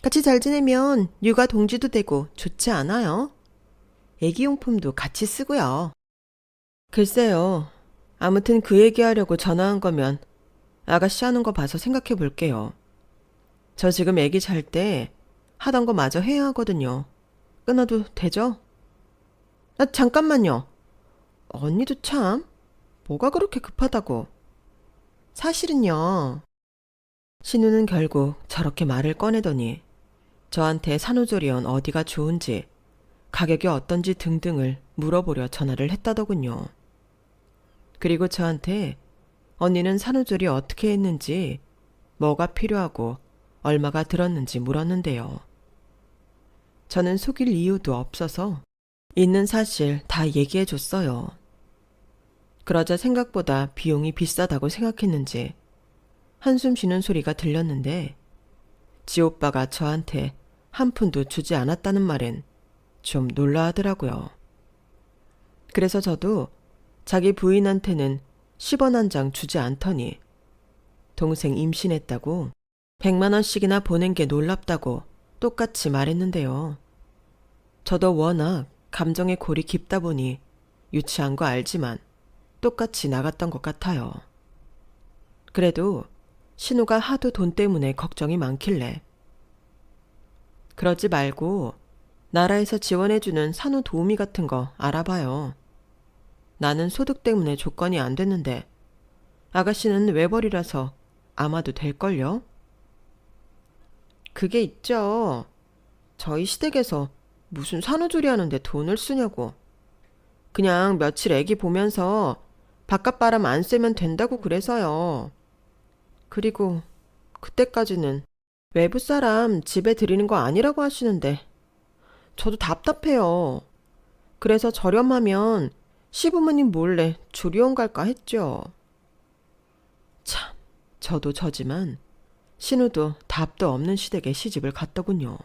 같이 잘 지내면 육아 동지도 되고 좋지 않아요? 애기용품도 같이 쓰고요. 글쎄요. 아무튼 그 얘기하려고 전화한 거면 아가씨 하는 거 봐서 생각해 볼게요. 저 지금 애기 잘 때 하던 거 마저 해야 하거든요. 끊어도 되죠? 아, 잠깐만요. 언니도 참 뭐가 그렇게 급하다고. 사실은요. 신우는 결국 저렇게 말을 꺼내더니 저한테 산후조리원 어디가 좋은지 가격이 어떤지 등등을 물어보려 전화를 했다더군요. 그리고 저한테 언니는 산후조리 어떻게 했는지 뭐가 필요하고 얼마가 들었는지 물었는데요. 저는 속일 이유도 없어서 있는 사실 다 얘기해 줬어요. 그러자 생각보다 비용이 비싸다고 생각했는지 한숨 쉬는 소리가 들렸는데 지 오빠가 저한테 한 푼도 주지 않았다는 말엔 좀 놀라하더라고요. 그래서 저도 자기 부인한테는 10원 한 장 주지 않더니 동생 임신했다고 100만 원씩이나 보낸 게 놀랍다고 똑같이 말했는데요. 저도 워낙 감정의 골이 깊다 보니 유치한 거 알지만 똑같이 나갔던 것 같아요. 그래도 신우가 하도 돈 때문에 걱정이 많길래 그러지 말고 나라에서 지원해주는 산후도우미 같은 거 알아봐요. 나는 소득 때문에 조건이 안 됐는데 아가씨는 외벌이라서 아마도 될걸요? 그게 있죠. 저희 시댁에서 무슨 산후조리 하는데 돈을 쓰냐고. 그냥 며칠 애기 보면서 바깥바람 안 쐬면 된다고 그래서요. 그리고 그때까지는 외부 사람 집에 들이는 거 아니라고 하시는데 저도 답답해요. 그래서 저렴하면 시부모님 몰래 조리원 갈까 했죠. 참, 저도 저지만 신우도 답도 없는 시댁에 시집을 갔더군요.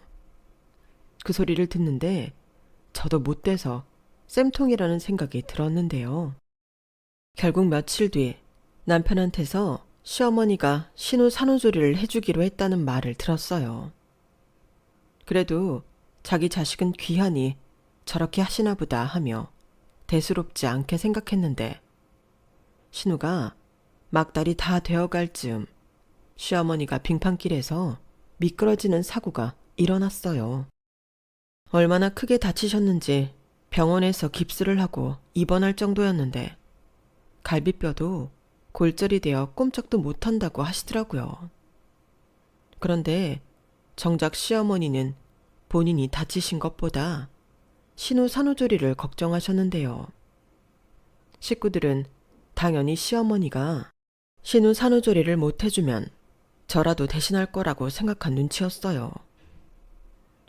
그 소리를 듣는데 저도 못돼서 쌤통이라는 생각이 들었는데요. 결국 며칠 뒤 남편한테서 시어머니가 신우 산후조리를 해주기로 했다는 말을 들었어요. 그래도 자기 자식은 귀하니 저렇게 하시나 보다 하며 대수롭지 않게 생각했는데 신우가 막달이 다 되어갈 즈음 시어머니가 빙판길에서 미끄러지는 사고가 일어났어요. 얼마나 크게 다치셨는지 병원에서 깁스를 하고 입원할 정도였는데 갈비뼈도 골절이 되어 꼼짝도 못한다고 하시더라고요. 그런데 정작 시어머니는 본인이 다치신 것보다 신우 산후조리를 걱정하셨는데요. 식구들은 당연히 시어머니가 신우 산후조리를 못해주면 저라도 대신할 거라고 생각한 눈치였어요.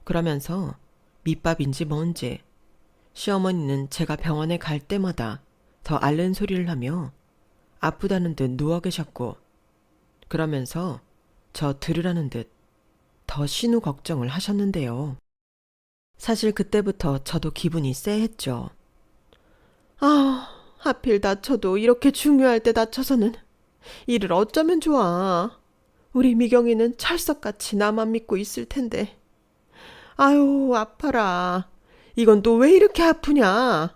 그러면서 밑밥인지 뭔지 시어머니는 제가 병원에 갈 때마다 더 앓는 소리를 하며 아프다는 듯 누워 계셨고 그러면서 저 들으라는 듯 더 신우 걱정을 하셨는데요. 사실 그때부터 저도 기분이 쎄했죠. 아, 하필 다쳐도 이렇게 중요할 때 다쳐서는 일을 어쩌면 좋아. 우리 미경이는 찰석같이 나만 믿고 있을 텐데. 아유, 아파라. 이건 또 왜 이렇게 아프냐?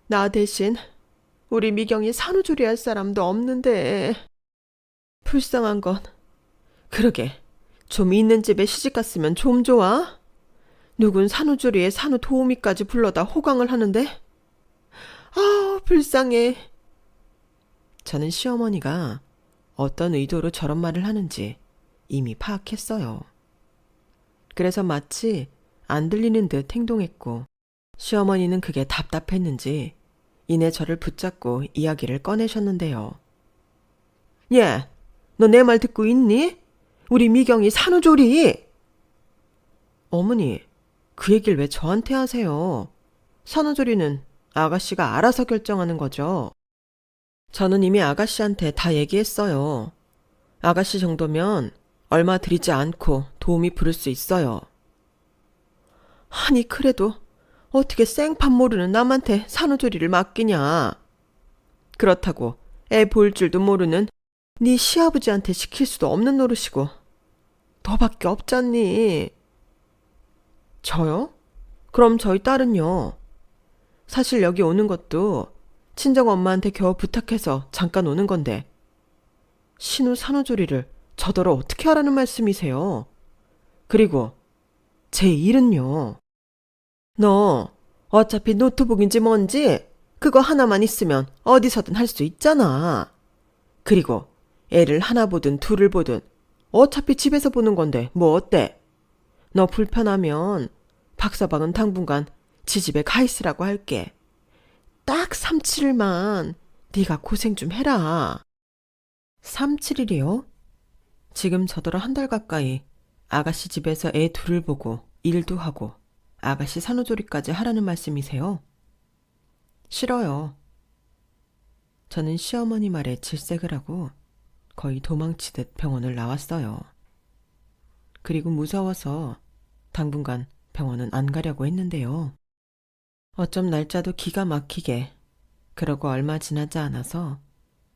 나 대신 우리 미경이 산후조리할 사람도 없는데. 불쌍한 건 그러게 좀 있는 집에 시집갔으면 좀 좋아? 누군 산후조리에 산후도우미까지 불러다 호강을 하는데? 아, 불쌍해. 저는 시어머니가 어떤 의도로 저런 말을 하는지 이미 파악했어요. 그래서 마치 안 들리는 듯 행동했고 시어머니는 그게 답답했는지 이내 저를 붙잡고 이야기를 꺼내셨는데요. 예, 너 내 말 듣고 있니? 우리 미경이 산후조리! 어머니, 그 얘기를 왜 저한테 하세요? 산후조리는 아가씨가 알아서 결정하는 거죠. 저는 이미 아가씨한테 다 얘기했어요. 아가씨 정도면 얼마 들이지 않고 도우미 부를 수 있어요. 아니 그래도 어떻게 생판 모르는 남한테 산후조리를 맡기냐. 그렇다고 애 볼 줄도 모르는 네 시아버지한테 시킬 수도 없는 노릇이고 너밖에 없잖니. 저요? 그럼 저희 딸은요? 사실 여기 오는 것도 친정엄마한테 겨우 부탁해서 잠깐 오는 건데 신우 산후조리를 저더러 어떻게 하라는 말씀이세요? 그리고 제 일은요? 너 어차피 노트북인지 뭔지 그거 하나만 있으면 어디서든 할 수 있잖아. 그리고 애를 하나 보든 둘을 보든 어차피 집에서 보는 건데 뭐 어때? 너 불편하면 박서방은 당분간 지 집에 가 있으라고 할게. 딱 3, 7일만 네가 고생 좀 해라. 3, 7일이요? 지금 저더러 한 달 가까이 아가씨 집에서 애 둘을 보고 일도 하고 아가씨 산후조리까지 하라는 말씀이세요? 싫어요. 저는 시어머니 말에 질색을 하고 거의 도망치듯 병원을 나왔어요. 그리고 무서워서 당분간 병원은 안 가려고 했는데요. 어쩜 날짜도 기가 막히게 그러고 얼마 지나지 않아서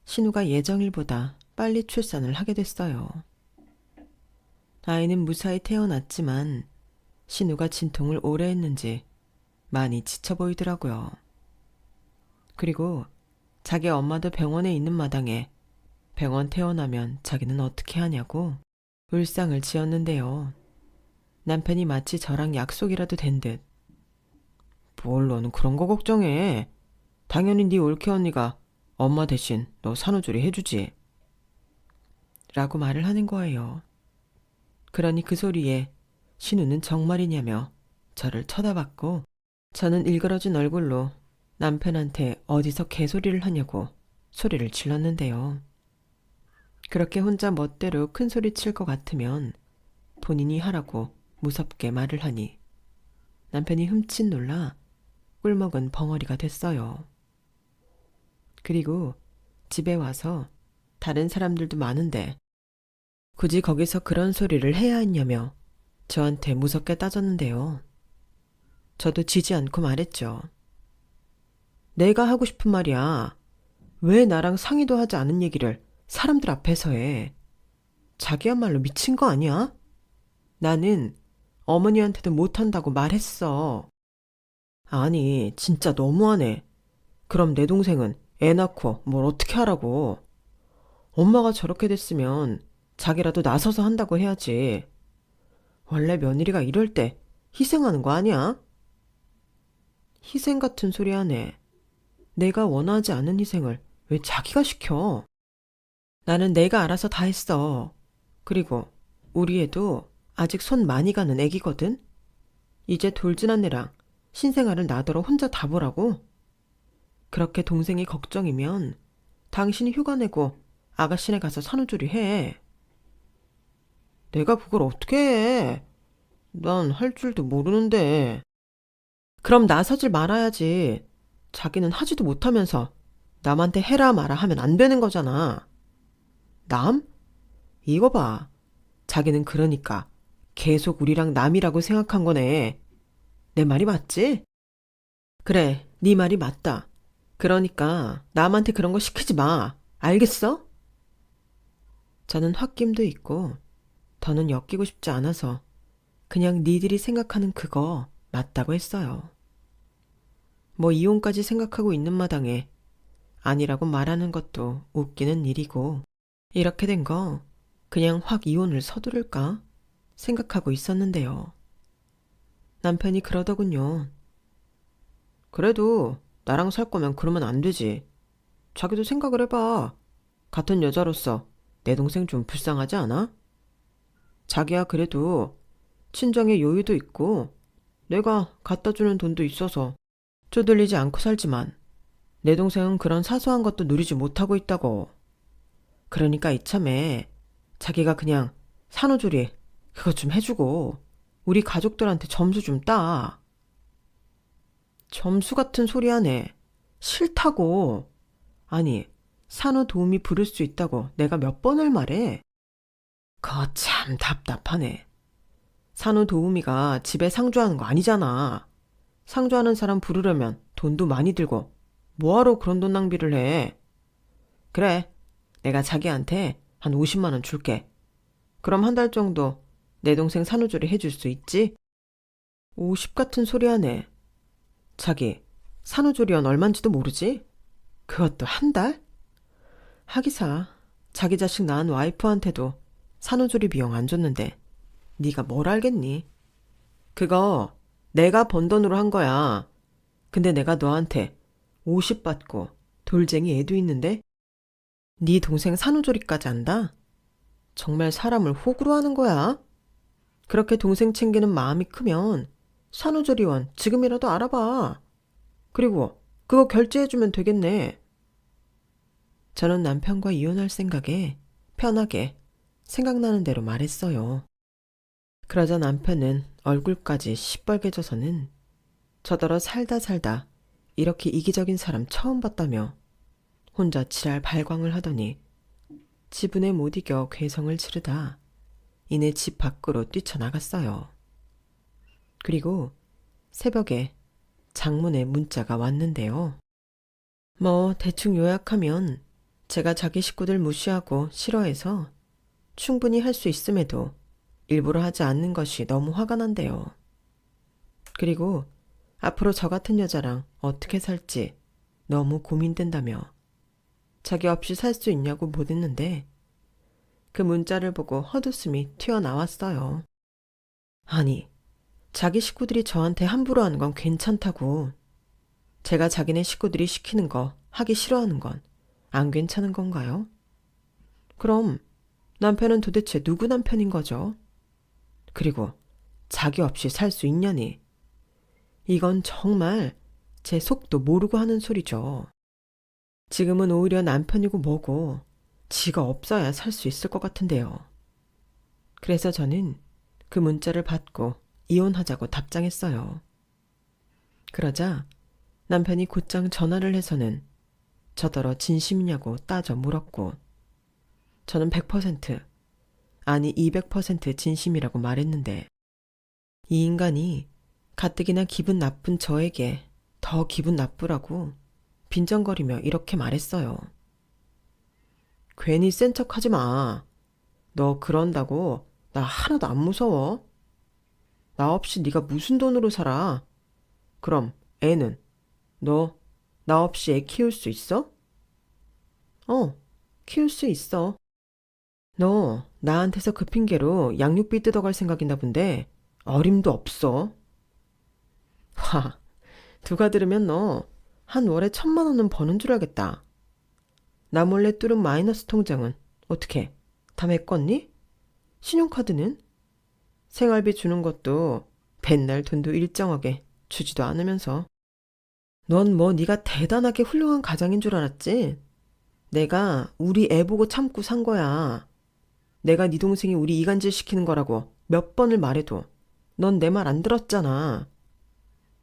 신우가 예정일보다 빨리 출산을 하게 됐어요. 아이는 무사히 태어났지만 신우가 진통을 오래 했는지 많이 지쳐 보이더라고요. 그리고 자기 엄마도 병원에 있는 마당에 병원 퇴원하면 자기는 어떻게 하냐고 울상을 지었는데요. 남편이 마치 저랑 약속이라도 된 듯. 뭘 너는 그런 거 걱정해. 당연히 네 올케 언니가 엄마 대신 너 산후조리 해주지. 라고 말을 하는 거예요. 그러니 그 소리에 신우는 정말이냐며 저를 쳐다봤고 저는 일그러진 얼굴로 남편한테 어디서 개소리를 하냐고 소리를 질렀는데요. 그렇게 혼자 멋대로 큰 소리 칠 것 같으면 본인이 하라고 무섭게 말을 하니 남편이 흠칫 놀라 꿀먹은 벙어리가 됐어요. 그리고 집에 와서 다른 사람들도 많은데 굳이 거기서 그런 소리를 해야 했냐며 저한테 무섭게 따졌는데요. 저도 지지 않고 말했죠. 내가 하고 싶은 말이야. 왜 나랑 상의도 하지 않은 얘기를 사람들 앞에서 해. 자기야말로 미친 거 아니야? 나는 어머니한테도 못한다고 말했어. 아니, 진짜 너무하네. 그럼 내 동생은 애 낳고 뭘 어떻게 하라고. 엄마가 저렇게 됐으면 자기라도 나서서 한다고 해야지. 원래 며느리가 이럴 때 희생하는 거 아니야? 희생 같은 소리 하네. 내가 원하지 않은 희생을 왜 자기가 시켜? 나는 내가 알아서 다 했어. 그리고 우리 애도 아직 손 많이 가는 애기거든? 이제 돌진한 애랑 신생아를 나더러 혼자 다 보라고? 그렇게 동생이 걱정이면 당신이 휴가 내고 아가씨네 가서 산후조리 해. 내가 그걸 어떻게 해? 난 할 줄도 모르는데. 그럼 나서질 말아야지. 자기는 하지도 못하면서 남한테 해라 마라 하면 안 되는 거잖아. 남? 이거 봐. 자기는 그러니까 계속 우리랑 남이라고 생각한 거네. 내 말이 맞지? 그래, 네 말이 맞다. 그러니까 남한테 그런 거 시키지 마. 알겠어? 저는 홧김도 있고 더는 엮이고 싶지 않아서 그냥 니들이 생각하는 그거 맞다고 했어요. 뭐 이혼까지 생각하고 있는 마당에 아니라고 말하는 것도 웃기는 일이고 이렇게 된 거 그냥 확 이혼을 서두를까 생각하고 있었는데요. 남편이 그러더군요. 그래도 나랑 살 거면 그러면 안 되지. 자기도 생각을 해봐. 같은 여자로서 내 동생 좀 불쌍하지 않아? 자기야 그래도 친정에 여유도 있고 내가 갖다 주는 돈도 있어서 쪼들리지 않고 살지만 내 동생은 그런 사소한 것도 누리지 못하고 있다고. 그러니까 이참에 자기가 그냥 산후조리 그것 좀 해주고 우리 가족들한테 점수 좀 따. 점수 같은 소리 하네. 싫다고. 아니 산후도우미 부를 수 있다고 내가 몇 번을 말해. 그거 참 답답하네. 산후도우미가 집에 상주하는 거 아니잖아. 상주하는 사람 부르려면 돈도 많이 들고 뭐하러 그런 돈 낭비를 해. 그래, 내가 자기한테 한 50만 원 줄게. 그럼 한 달 정도 내 동생 산후조리 해줄 수 있지? 50 같은 소리 하네. 자기, 산후조리원 얼만지도 모르지? 그것도 한 달? 하기사, 자기 자식 낳은 와이프한테도 산후조리 비용 안 줬는데 네가 뭘 알겠니? 그거 내가 번 돈으로 한 거야. 근데 내가 너한테 50 받고 돌쟁이 애도 있는데 네 동생 산후조리까지 한다? 정말 사람을 호구로 하는 거야? 그렇게 동생 챙기는 마음이 크면 산후조리원 지금이라도 알아봐. 그리고 그거 결제해주면 되겠네. 저는 남편과 이혼할 생각에 편하게 생각나는 대로 말했어요. 그러자 남편은 얼굴까지 시뻘개져서는 저더러 살다 이렇게 이기적인 사람 처음 봤다며 혼자 지랄 발광을 하더니 지분에 못 이겨 괴성을 지르다 이내 집 밖으로 뛰쳐나갔어요. 그리고 새벽에 장문의 문자가 왔는데요. 뭐 대충 요약하면 제가 자기 식구들 무시하고 싫어해서 충분히 할 수 있음에도 일부러 하지 않는 것이 너무 화가 난대요. 그리고 앞으로 저 같은 여자랑 어떻게 살지 너무 고민된다며 자기 없이 살 수 있냐고 묻었는데 그 문자를 보고 헛웃음이 튀어나왔어요. 아니, 자기 식구들이 저한테 함부로 하는 건 괜찮다고. 제가 자기네 식구들이 시키는 거 하기 싫어하는 건 안 괜찮은 건가요? 그럼 남편은 도대체 누구 남편인 거죠? 그리고 자기 없이 살 수 있냐니. 이건 정말 제 속도 모르고 하는 소리죠. 지금은 오히려 남편이고 뭐고 지가 없어야 살 수 있을 것 같은데요. 그래서 저는 그 문자를 받고 이혼하자고 답장했어요. 그러자 남편이 곧장 전화를 해서는 저더러 진심이냐고 따져 물었고, 저는 100%, 아니 200% 진심이라고 말했는데, 이 인간이 가뜩이나 기분 나쁜 저에게 더 기분 나쁘라고 빈정거리며 이렇게 말했어요. 괜히 센 척 하지 마. 너 그런다고 나 하나도 안 무서워. 나 없이 네가 무슨 돈으로 살아? 그럼 애는? 너 나 없이 애 키울 수 있어? 키울 수 있어. 너 나한테서 그 핑계로 양육비 뜯어갈 생각이나 본데 어림도 없어. 와, 누가 들으면 너 한 월에 1,000만 원은 버는 줄 알겠다. 나 몰래 뚫은 마이너스 통장은 어떻게 다 메꿨니? 신용카드는? 생활비 주는 것도 맨날 돈도 일정하게 주지도 않으면서. 넌 뭐 네가 대단하게 훌륭한 가장인 줄 알았지? 내가 우리 애 보고 참고 산 거야. 내가 네 동생이 우리 이간질 시키는 거라고 몇 번을 말해도 넌 내 말 안 들었잖아.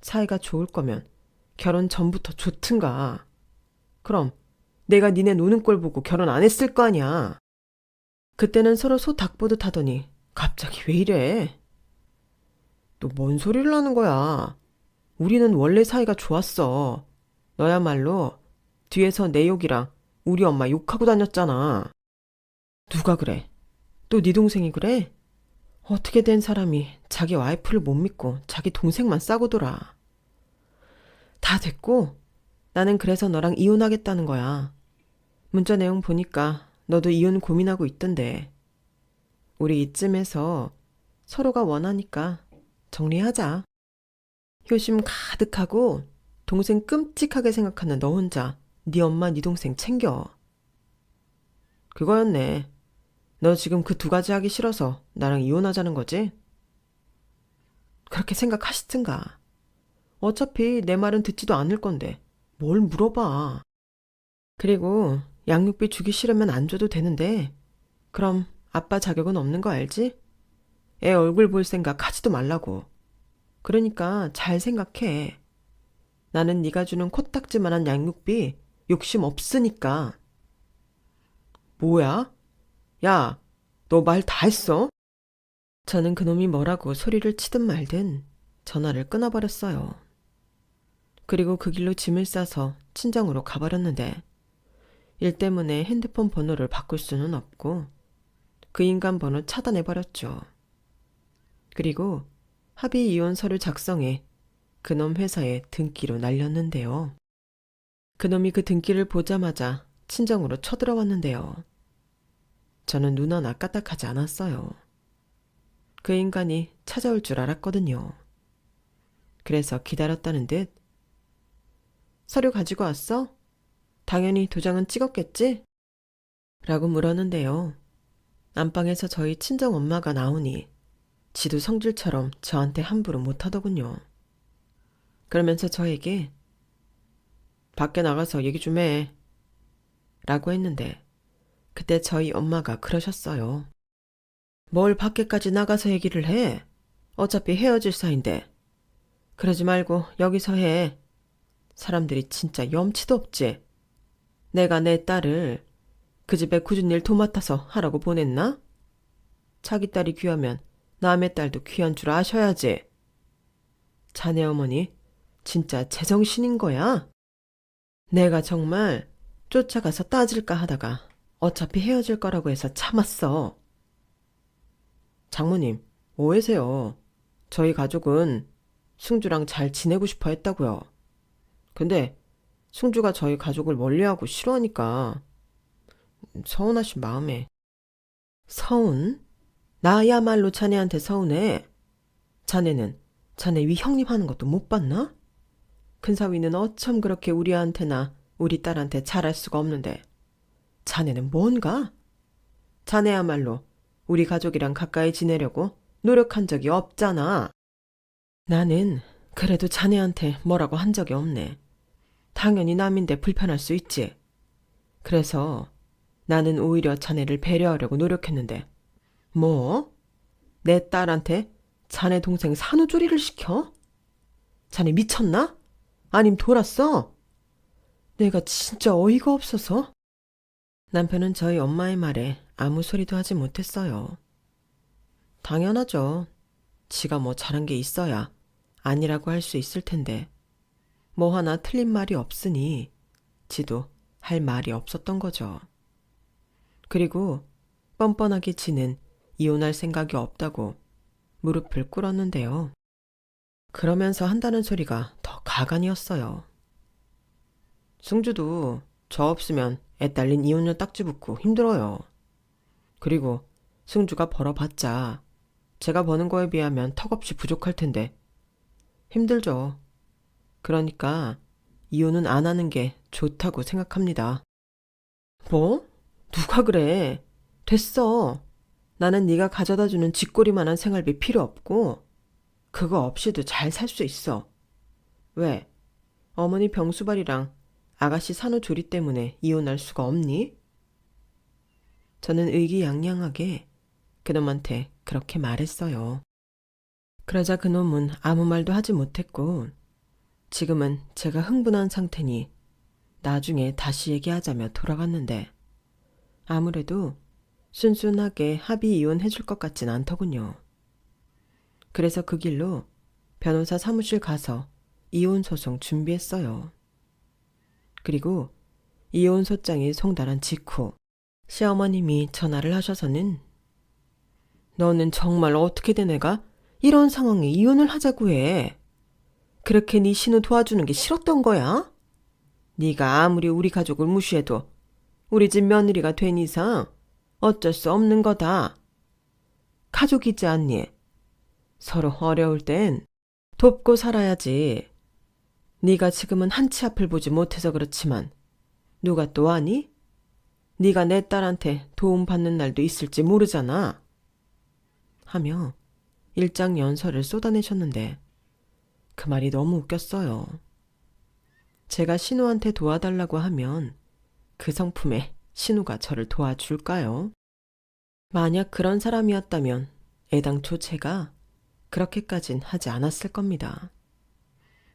사이가 좋을 거면 결혼 전부터 좋든가. 그럼 내가 니네 노는 꼴 보고 결혼 안 했을 거 아니야. 그때는 서로 소 닭보듯 하더니 갑자기 왜 이래? 또 뭔 소리를 하는 거야. 우리는 원래 사이가 좋았어. 너야말로 뒤에서 내 욕이랑 우리 엄마 욕하고 다녔잖아. 누가 그래? 또 네 동생이 그래? 어떻게 된 사람이 자기 와이프를 못 믿고 자기 동생만 싸고 돌아. 다 됐고 나는 그래서 너랑 이혼하겠다는 거야. 문자 내용 보니까 너도 이혼 고민하고 있던데. 우리 이쯤에서 서로가 원하니까 정리하자. 효심 가득하고 동생 끔찍하게 생각하는 너 혼자 네 엄마 네 동생 챙겨. 그거였네. 너 지금 그 두 가지 하기 싫어서 나랑 이혼하자는 거지? 그렇게 생각하시든가. 어차피 내 말은 듣지도 않을 건데 뭘 물어봐. 그리고 양육비 주기 싫으면 안 줘도 되는데 그럼 아빠 자격은 없는 거 알지? 애 얼굴 볼 생각 하지도 말라고. 그러니까 잘 생각해. 나는 네가 주는 코딱지만한 양육비 욕심 없으니까. 뭐야? 야, 너 말 다 했어? 저는 그놈이 뭐라고 소리를 치든 말든 전화를 끊어버렸어요. 그리고 그 길로 짐을 싸서 친정으로 가버렸는데 일 때문에 핸드폰 번호를 바꿀 수는 없고 그 인간 번호 차단해버렸죠. 그리고 합의 이혼 서류 작성해 그놈 회사에 등기로 날렸는데요. 그놈이 그 등기를 보자마자 친정으로 쳐들어왔는데요. 저는 눈 하나 까딱하지 않았어요. 그 인간이 찾아올 줄 알았거든요. 그래서 기다렸다는 듯 서류 가지고 왔어? 당연히 도장은 찍었겠지? 라고 물었는데요. 안방에서 저희 친정 엄마가 나오니 지도 성질처럼 저한테 함부로 못하더군요. 그러면서 저에게 밖에 나가서 얘기 좀 해. 라고 했는데 그때 저희 엄마가 그러셨어요. 뭘 밖에까지 나가서 얘기를 해? 어차피 헤어질 사이인데. 그러지 말고 여기서 해. 사람들이 진짜 염치도 없지. 내가 내 딸을 그 집에 굳은 일 도맡아서 하라고 보냈나? 자기 딸이 귀하면 남의 딸도 귀한 줄 아셔야지. 자네 어머니 진짜 제정신인 거야? 내가 정말 쫓아가서 따질까 하다가 어차피 헤어질 거라고 해서 참았어. 장모님, 오해세요. 저희 가족은 승주랑 잘 지내고 싶어 했다고요. 근데 승주가 저희 가족을 멀리하고 싫어하니까 서운하신 마음에. 서운? 나야말로 자네한테 서운해. 자네 위 형님 하는 것도 못 봤나? 큰사위는 어쩜 그렇게 우리한테나 우리 딸한테 잘할 수가 없는데 자네는 뭔가? 자네야말로 우리 가족이랑 가까이 지내려고 노력한 적이 없잖아. 나는 그래도 자네한테 뭐라고 한 적이 없네. 당연히 남인데 불편할 수 있지. 그래서 나는 오히려 자네를 배려하려고 노력했는데 뭐? 내 딸한테 자네 동생 산후조리를 시켜? 자네 미쳤나? 아님 돌았어? 내가 진짜 어이가 없어서. 남편은 저희 엄마의 말에 아무 소리도 하지 못했어요. 당연하죠. 지가 뭐 잘한 게 있어야 아니라고 할 수 있을 텐데 뭐 하나 틀린 말이 없으니 지도 할 말이 없었던 거죠. 그리고 뻔뻔하게 지는 이혼할 생각이 없다고 무릎을 꿇었는데요. 그러면서 한다는 소리가 더 가관이었어요. 승주도 저 없으면 애 딸린 이혼녀 딱지 붙고 힘들어요. 그리고 승주가 벌어봤자 제가 버는 거에 비하면 턱없이 부족할 텐데 힘들죠. 그러니까 이혼은 안 하는 게 좋다고 생각합니다. 뭐? 누가 그래? 됐어. 나는 네가 가져다주는 쥐꼬리만한 생활비 필요 없고 그거 없이도 잘 살 수 있어. 왜? 어머니 병수발이랑 아가씨 산후조리 때문에 이혼할 수가 없니? 저는 의기양양하게 그놈한테 그렇게 말했어요. 그러자 그놈은 아무 말도 하지 못했고 지금은 제가 흥분한 상태니 나중에 다시 얘기하자며 돌아갔는데 아무래도 순순하게 합의 이혼해줄 것 같진 않더군요. 그래서 그 길로 변호사 사무실 가서 이혼소송 준비했어요. 그리고 이혼소장이 송달한 직후 시어머님이 전화를 하셔서는 너는 정말 어떻게 된 애가 이런 상황에 이혼을 하자고 해. 그렇게 네 신우 도와주는 게 싫었던 거야? 네가 아무리 우리 가족을 무시해도 우리 집 며느리가 된 이상 어쩔 수 없는 거다. 가족이지 않니? 서로 어려울 땐 돕고 살아야지. 네가 지금은 한치 앞을 보지 못해서 그렇지만 누가 또 아니? 네가 내 딸한테 도움받는 날도 있을지 모르잖아. 하며 일장연설을 쏟아내셨는데 그 말이 너무 웃겼어요. 제가 신우한테 도와달라고 하면 그 성품에 신우가 저를 도와줄까요? 만약 그런 사람이었다면 애당초 제가 그렇게까진 하지 않았을 겁니다.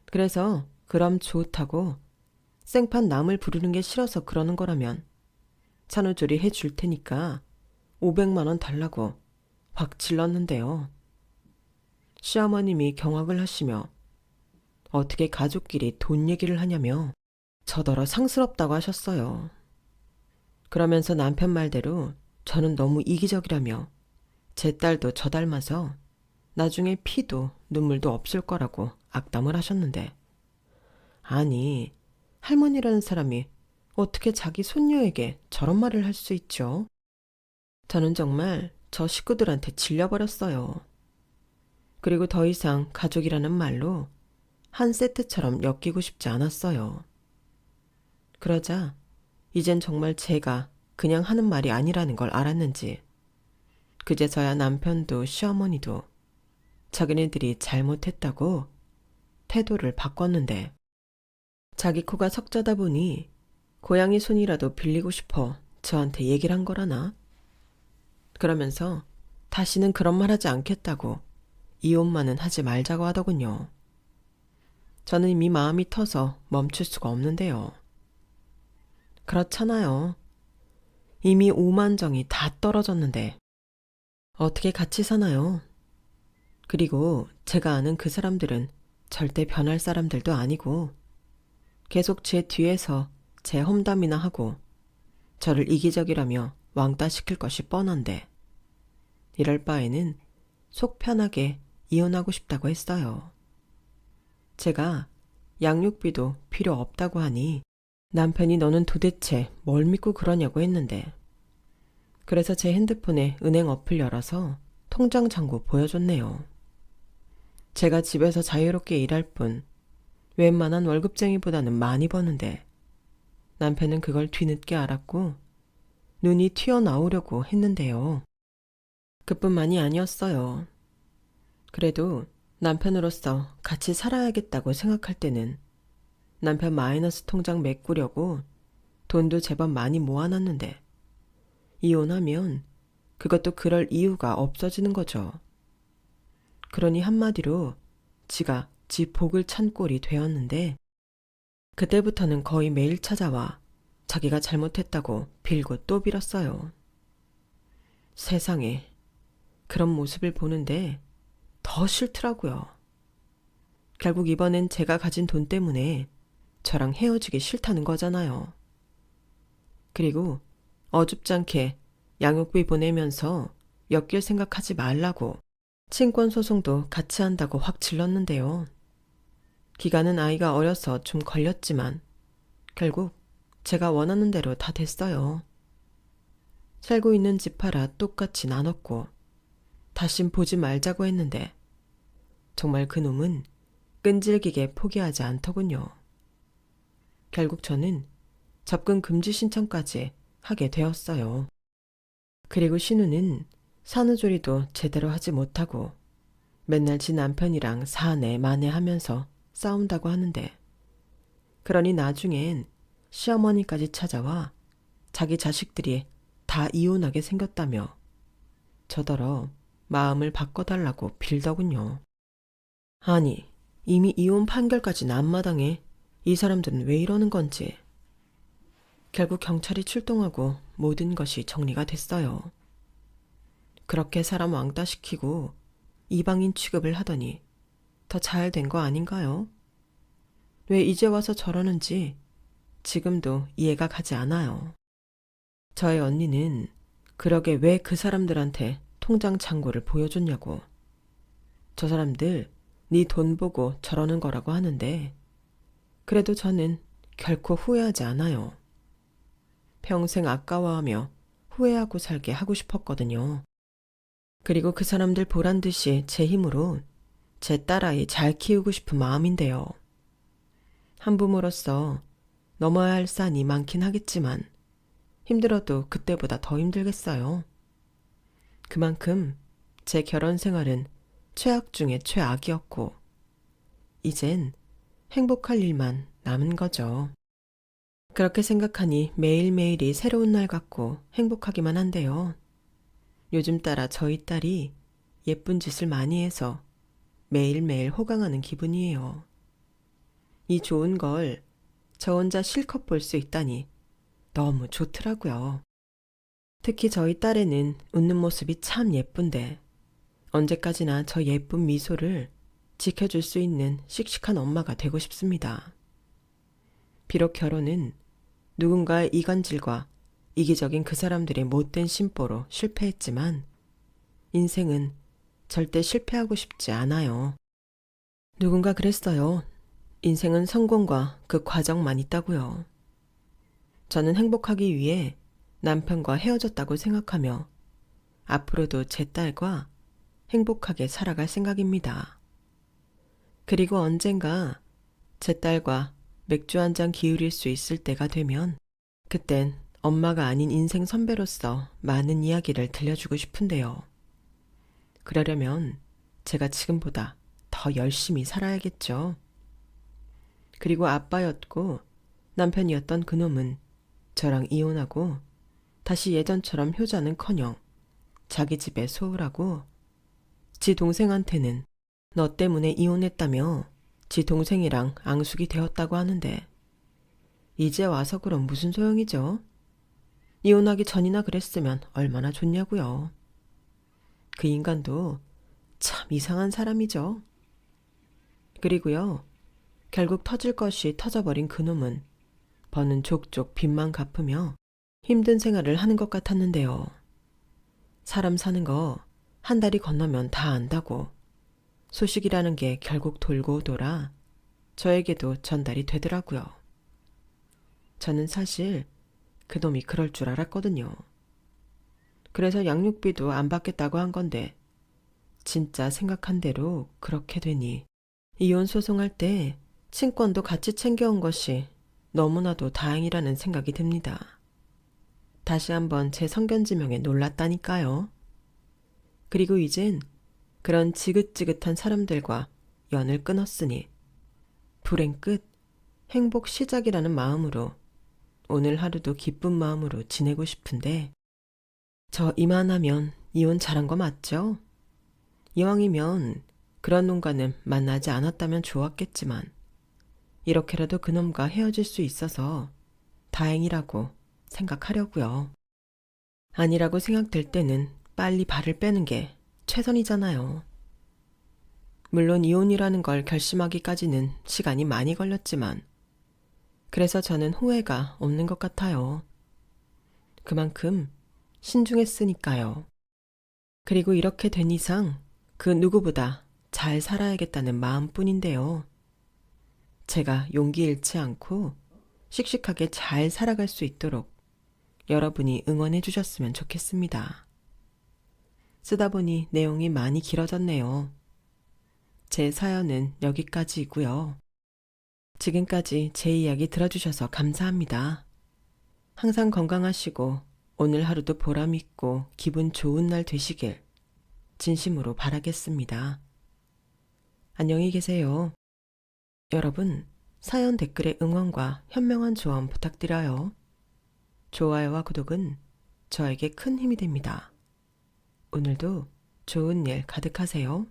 그래서 그럼 좋다고 생판 남을 부르는 게 싫어서 그러는 거라면 산후조리 해줄 테니까 500만 원 달라고 확 질렀는데요. 시어머님이 경악을 하시며 어떻게 가족끼리 돈 얘기를 하냐며 저더러 상스럽다고 하셨어요. 그러면서 남편 말대로 저는 너무 이기적이라며 제 딸도 저 닮아서 나중에 피도 눈물도 없을 거라고 악담을 하셨는데 아니 할머니라는 사람이 어떻게 자기 손녀에게 저런 말을 할 수 있죠? 저는 정말 저 식구들한테 질려버렸어요. 그리고 더 이상 가족이라는 말로 한 세트처럼 엮이고 싶지 않았어요. 그러자 이젠 정말 제가 그냥 하는 말이 아니라는 걸 알았는지 그제서야 남편도 시어머니도 자기네들이 잘못했다고 태도를 바꿨는데 자기 코가 석자다 보니 고양이 손이라도 빌리고 싶어 저한테 얘기를 한 거라나? 그러면서 다시는 그런 말 하지 않겠다고 이혼만은 하지 말자고 하더군요. 저는 이미 마음이 터서 멈출 수가 없는데요. 그렇잖아요. 이미 오만정이 다 떨어졌는데 어떻게 같이 사나요? 그리고 제가 아는 그 사람들은 절대 변할 사람들도 아니고 계속 제 뒤에서 제 험담이나 하고 저를 이기적이라며 왕따시킬 것이 뻔한데 이럴 바에는 속 편하게 이혼하고 싶다고 했어요. 제가 양육비도 필요 없다고 하니 남편이 너는 도대체 뭘 믿고 그러냐고 했는데 그래서 제 핸드폰에 은행 어플 열어서 통장 잔고 보여줬네요. 제가 집에서 자유롭게 일할 뿐 웬만한 월급쟁이보다는 많이 버는데 남편은 그걸 뒤늦게 알았고 눈이 튀어나오려고 했는데요. 그뿐만이 아니었어요. 그래도 남편으로서 같이 살아야겠다고 생각할 때는 남편 마이너스 통장 메꾸려고 돈도 제법 많이 모아놨는데 이혼하면 그것도 그럴 이유가 없어지는 거죠. 그러니 한마디로 지가 지 복을 찬 꼴이 되었는데 그때부터는 거의 매일 찾아와 자기가 잘못했다고 빌고 또 빌었어요. 세상에 그런 모습을 보는데 더 싫더라고요. 결국 이번엔 제가 가진 돈 때문에 저랑 헤어지기 싫다는 거잖아요. 그리고 어줍잖게 양육비 보내면서 엮일 생각하지 말라고 친권 소송도 같이 한다고 확 질렀는데요. 기간은 아이가 어려서 좀 걸렸지만 결국 제가 원하는 대로 다 됐어요. 살고 있는 집 팔아 똑같이 나눴고 다신 보지 말자고 했는데 정말 그놈은 끈질기게 포기하지 않더군요. 결국 저는 접근 금지 신청까지 하게 되었어요. 그리고 신우는 산후조리도 제대로 하지 못하고 맨날 지 남편이랑 사내 만회하면서 싸운다고 하는데 그러니 나중엔 시어머니까지 찾아와 자기 자식들이 다 이혼하게 생겼다며 저더러 마음을 바꿔달라고 빌더군요. 아니, 이미 이혼 판결까지 난 마당에 이 사람들은 왜 이러는 건지. 결국 경찰이 출동하고 모든 것이 정리가 됐어요. 그렇게 사람 왕따시키고 이방인 취급을 하더니 더 잘 된 거 아닌가요? 왜 이제 와서 저러는지 지금도 이해가 가지 않아요. 저의 언니는 그러게 왜 그 사람들한테 통장 잔고를 보여줬냐고. 저 사람들 네 돈 보고 저러는 거라고 하는데 그래도 저는 결코 후회하지 않아요. 평생 아까워하며 후회하고 살게 하고 싶었거든요. 그리고 그 사람들 보란 듯이 제 힘으로 제 딸아이 잘 키우고 싶은 마음인데요. 한부모로서 넘어야 할 산이 많긴 하겠지만 힘들어도 그때보다 더 힘들겠어요. 그만큼 제 결혼 생활은 최악 중에 최악이었고 이젠 행복할 일만 남은 거죠. 그렇게 생각하니 매일매일이 새로운 날 같고 행복하기만 한데요. 요즘 따라 저희 딸이 예쁜 짓을 많이 해서 매일매일 호강하는 기분이에요. 이 좋은 걸 저 혼자 실컷 볼 수 있다니 너무 좋더라고요. 특히 저희 딸애는 웃는 모습이 참 예쁜데 언제까지나 저 예쁜 미소를 지켜줄 수 있는 씩씩한 엄마가 되고 싶습니다. 비록 결혼은 누군가의 이간질과 이기적인 그 사람들의 못된 심보로 실패했지만 인생은 절대 실패하고 싶지 않아요. 누군가 그랬어요. 인생은 성공과 그 과정만 있다고요. 저는 행복하기 위해 남편과 헤어졌다고 생각하며 앞으로도 제 딸과 행복하게 살아갈 생각입니다. 그리고 언젠가 제 딸과 맥주 한 잔 기울일 수 있을 때가 되면 그땐 엄마가 아닌 인생 선배로서 많은 이야기를 들려주고 싶은데요. 그러려면 제가 지금보다 더 열심히 살아야겠죠. 그리고 아빠였고 남편이었던 그놈은 저랑 이혼하고 다시 예전처럼 효자는커녕 자기 집에 소홀하고 지 동생한테는 너 때문에 이혼했다며 지 동생이랑 앙숙이 되었다고 하는데 이제 와서 그럼 무슨 소용이죠? 이혼하기 전이나 그랬으면 얼마나 좋냐고요. 그 인간도 참 이상한 사람이죠. 그리고요. 결국 터질 것이 터져버린 그놈은 버는 족족 빚만 갚으며 힘든 생활을 하는 것 같았는데요. 사람 사는 거 한 달이 건너면 다 안다고 소식이라는 게 결국 돌고 돌아 저에게도 전달이 되더라고요. 저는 사실 그놈이 그럴 줄 알았거든요. 그래서 양육비도 안 받겠다고 한 건데 진짜 생각한 대로 그렇게 되니 이혼 소송할 때 친권도 같이 챙겨온 것이 너무나도 다행이라는 생각이 듭니다. 다시 한번 제 성견지명에 놀랐다니까요. 그리고 이젠 그런 지긋지긋한 사람들과 연을 끊었으니 불행 끝, 행복 시작이라는 마음으로 오늘 하루도 기쁜 마음으로 지내고 싶은데 저 이만하면 이혼 잘한 거 맞죠? 이왕이면 그런 놈과는 만나지 않았다면 좋았겠지만 이렇게라도 그놈과 헤어질 수 있어서 다행이라고 생각하려고요. 아니라고 생각될 때는 빨리 발을 빼는 게 최선이잖아요. 물론 이혼이라는 걸 결심하기까지는 시간이 많이 걸렸지만 그래서 저는 후회가 없는 것 같아요. 그만큼 신중했으니까요. 그리고 이렇게 된 이상 그 누구보다 잘 살아야겠다는 마음뿐인데요. 제가 용기 잃지 않고 씩씩하게 잘 살아갈 수 있도록 여러분이 응원해 주셨으면 좋겠습니다. 쓰다 보니 내용이 많이 길어졌네요. 제 사연은 여기까지이고요. 지금까지 제 이야기 들어주셔서 감사합니다. 항상 건강하시고 오늘 하루도 보람 있고 기분 좋은 날 되시길 진심으로 바라겠습니다. 안녕히 계세요. 여러분, 사연 댓글에 응원과 현명한 조언 부탁드려요. 좋아요와 구독은 저에게 큰 힘이 됩니다. 오늘도 좋은 일 가득하세요.